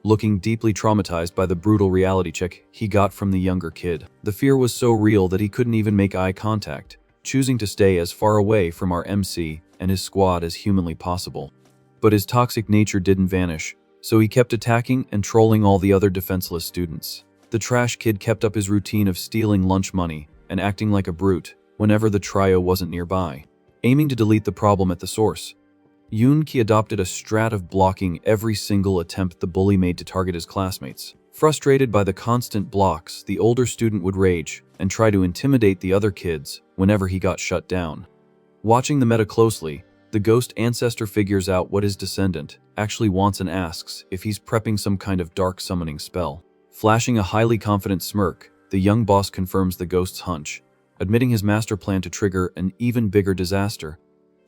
looking deeply traumatized by the brutal reality check he got from the younger kid. The fear was so real that he couldn't even make eye contact, choosing to stay as far away from our MC and his squad as humanly possible. But his toxic nature didn't vanish, so he kept attacking and trolling all the other defenseless students. The trash kid kept up his routine of stealing lunch money and acting like a brute whenever the trio wasn't nearby. Aiming to delete the problem at the source, Yoon-ki adopted a strat of blocking every single attempt the bully made to target his classmates. Frustrated by the constant blocks, the older student would rage and try to intimidate the other kids whenever he got shut down. Watching the meta closely, the ghost ancestor figures out what his descendant actually wants and asks if he's prepping some kind of dark summoning spell. Flashing a highly confident smirk, the young boss confirms the ghost's hunch, admitting his master plan to trigger an even bigger disaster.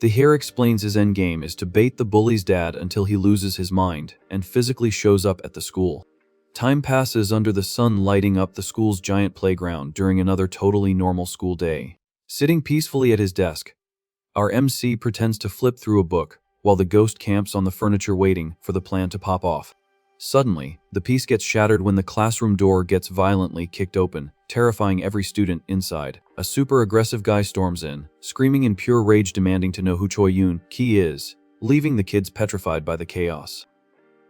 The hare explains his endgame is to bait the bully's dad until he loses his mind and physically shows up at the school. Time passes under the sun lighting up the school's giant playground during another totally normal school day. Sitting peacefully at his desk, our MC pretends to flip through a book while the ghost camps on the furniture waiting for the plan to pop off. Suddenly, the peace gets shattered when the classroom door gets violently kicked open, terrifying every student inside. A super aggressive guy storms in, screaming in pure rage demanding to know who Choi Yoon-ki is, leaving the kids petrified by the chaos.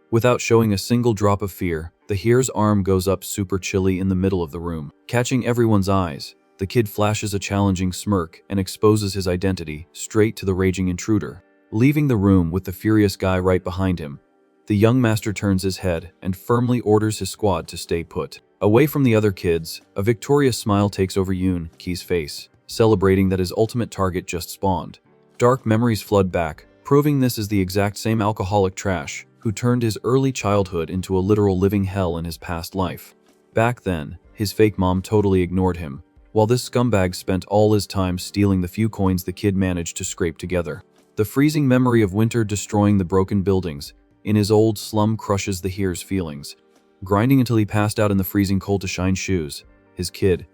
Without showing a single drop of fear, the here's arm goes up super chilly in the middle of the room. Catching everyone's eyes, the kid flashes a challenging smirk and exposes his identity straight to the raging intruder. Leaving the room with the furious guy right behind him, the young master turns his head and firmly orders his squad to stay put. Away from the other kids, a victorious smile takes over Yoon-ki's face, celebrating that his ultimate target just spawned. Dark memories flood back, proving this is the exact same alcoholic trash who turned his early childhood into a literal living hell in his past life. Back then, his fake mom totally ignored him, while this scumbag spent all his time stealing the few coins the kid managed to scrape together. The freezing memory of winter destroying the broken buildings in his old slum crushes the here's feelings. Grinding until he passed out in the freezing cold to shine shoes, his kid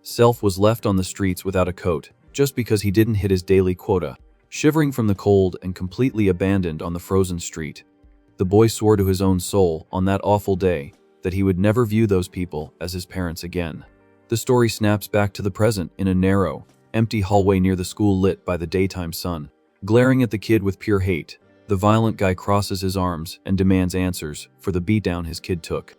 self was left on the streets without a coat, just because he didn't hit his daily quota. Shivering from the cold and completely abandoned on the frozen street, the boy swore to his own soul on that awful day that he would never view those people as his parents again. The story snaps back to the present in a narrow, empty hallway near the school lit by the daytime sun. Glaring at the kid with pure hate, the violent guy crosses his arms and demands answers for the beatdown his kid took.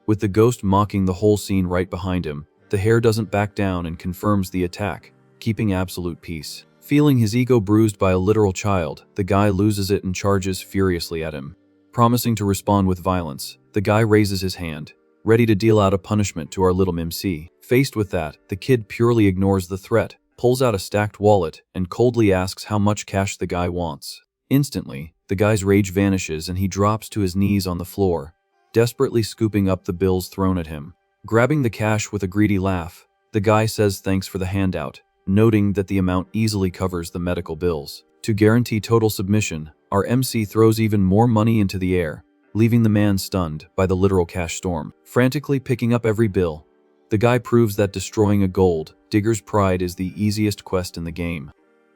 With the ghost mocking the whole scene right behind him, the hare doesn't back down and confirms the attack, keeping absolute peace. Feeling his ego bruised by a literal child, the guy loses it and charges furiously at him. Promising to respond with violence, the guy raises his hand, ready to deal out a punishment to our little MC. Faced with that, the kid purely ignores the threat, pulls out a stacked wallet, and coldly asks how much cash the guy wants. Instantly, the guy's rage vanishes and he drops to his knees on the floor, desperately scooping up the bills thrown at him. Grabbing the cash with a greedy laugh, the guy says thanks for the handout, noting that the amount easily covers the medical bills. To guarantee total submission, our MC throws even more money into the air, leaving the man stunned by the literal cash storm. Frantically picking up every bill, the guy proves that destroying a gold digger's pride is the easiest quest in the game.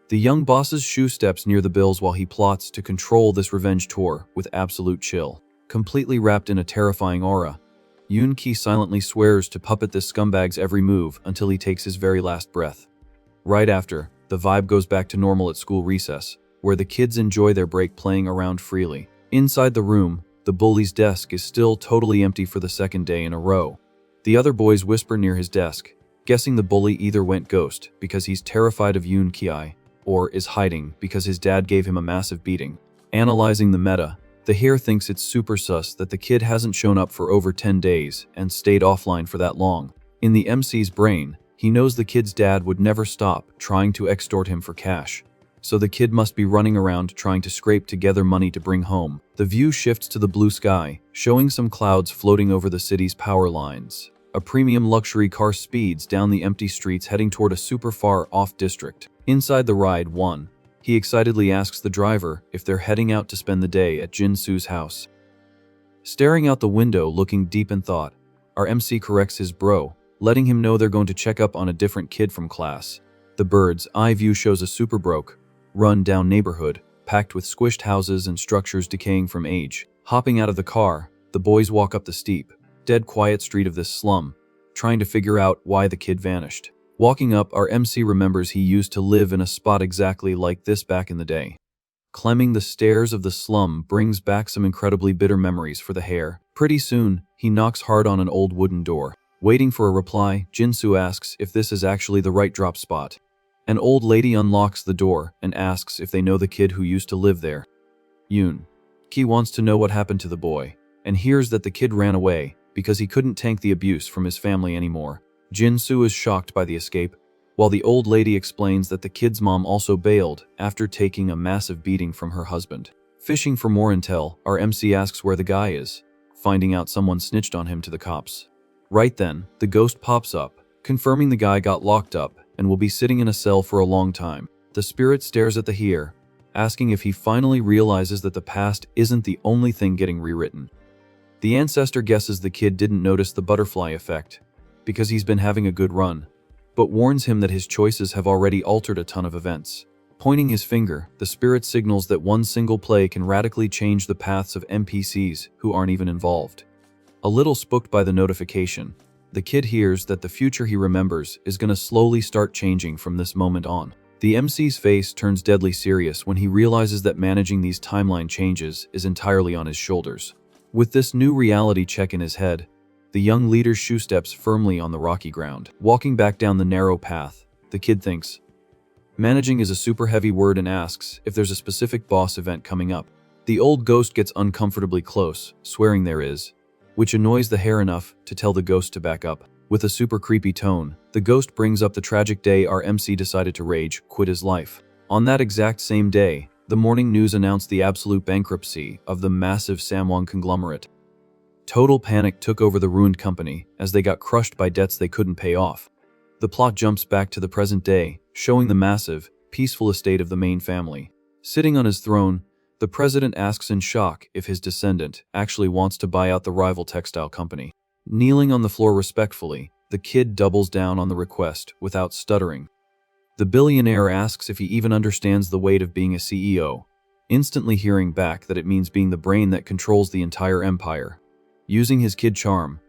The young boss's shoe steps near the bills while he plots to control this revenge tour with absolute chill. Completely wrapped in a terrifying aura, Yoon-ki silently swears to puppet this scumbag's every move until he takes his very last breath. Right after, the vibe goes back to normal at school recess, where the kids enjoy their break playing around freely. Inside the room, the bully's desk is still totally empty for the second day in a row. The other boys whisper near his desk, guessing the bully either went ghost because he's terrified of Yoon-ki or is hiding because his dad gave him a massive beating. Analyzing the meta, the hare thinks it's super sus that the kid hasn't shown up for over 10 days and stayed offline for that long. In the MC's brain, he knows the kid's dad would never stop trying to extort him for cash, so the kid must be running around trying to scrape together money to bring home. The view shifts to the blue sky, showing some clouds floating over the city's power lines. A premium luxury car speeds down the empty streets heading toward a super far off district. Inside the ride, he excitedly asks the driver if they're heading out to spend the day at Jin-soo's house. Staring out the window looking deep in thought, our MC corrects his bro, letting him know they're going to check up on a different kid from class. The bird's eye view shows a super broke, run-down neighborhood, packed with squished houses and structures decaying from age. Hopping out of the car, the boys walk up the steep, dead quiet street of this slum, trying to figure out why the kid vanished. Walking up, our MC remembers he used to live in a spot exactly like this back in the day. Climbing the stairs of the slum brings back some incredibly bitter memories for the hare. Pretty soon, he knocks hard on an old wooden door. Waiting for a reply, Jin-soo asks if this is actually the right drop spot. An old lady unlocks the door and asks if they know the kid who used to live there. Yoon-ki wants to know what happened to the boy, and hears that the kid ran away, because he couldn't tank the abuse from his family anymore. Jin-soo is shocked by the escape, while the old lady explains that the kid's mom also bailed after taking a massive beating from her husband. Fishing for more intel, our MC asks where the guy is, finding out someone snitched on him to the cops. Right then, the ghost pops up, confirming the guy got locked up and will be sitting in a cell for a long time. The spirit stares at the here, asking if he finally realizes that the past isn't the only thing getting rewritten. The ancestor guesses the kid didn't notice the butterfly effect, because he's been having a good run, but warns him that his choices have already altered a ton of events. Pointing his finger, the spirit signals that one single play can radically change the paths of NPCs who aren't even involved. A little spooked by the notification, the kid hears that the future he remembers is going to slowly start changing from this moment on. The MC's face turns deadly serious when he realizes that managing these timeline changes is entirely on his shoulders. With this new reality check in his head, the young leader's shoe steps firmly on the rocky ground. Walking back down the narrow path, the kid thinks, managing is a super heavy word, and asks if there's a specific boss event coming up. The old ghost gets uncomfortably close, swearing there is, which annoys the hare enough to tell the ghost to back up. With a super creepy tone, the ghost brings up the tragic day our MC decided to rage quit his life. On that exact same day, the morning news announced the absolute bankruptcy of the massive Samwon conglomerate. Total panic took over the ruined company as they got crushed by debts they couldn't pay off. The plot jumps back to the present day, showing the massive, peaceful estate of the main family. Sitting on his throne, the president asks in shock if his descendant actually wants to buy out the rival textile company. Kneeling on the floor respectfully, the kid doubles down on the request without stuttering. The billionaire asks if he even understands the weight of being a CEO, instantly hearing back that it means being the brain that controls the entire empire. Using his kid charm,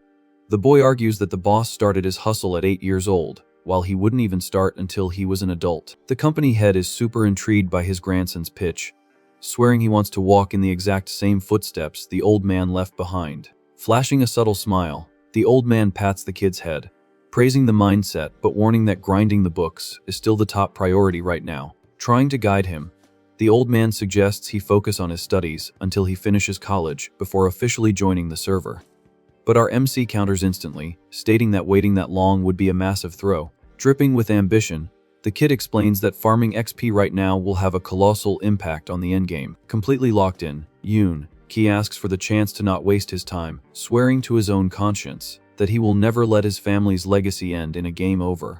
the boy argues that the boss started his hustle at 8 years old, while he wouldn't even start until he was an adult. The company head is super intrigued by his grandson's pitch, swearing he wants to walk in the exact same footsteps the old man left behind. Flashing a subtle smile, the old man pats the kid's head, praising the mindset but warning that grinding the books is still the top priority right now. Trying to guide him, the old man suggests he focus on his studies until he finishes college before officially joining the server. But our MC counters instantly, stating that waiting that long would be a massive throw. Dripping with ambition, the kid explains that farming XP right now will have a colossal impact on the endgame. Completely locked in, Yoon Ki asks for the chance to not waste his time, swearing to his own conscience that he will never let his family's legacy end in a game over.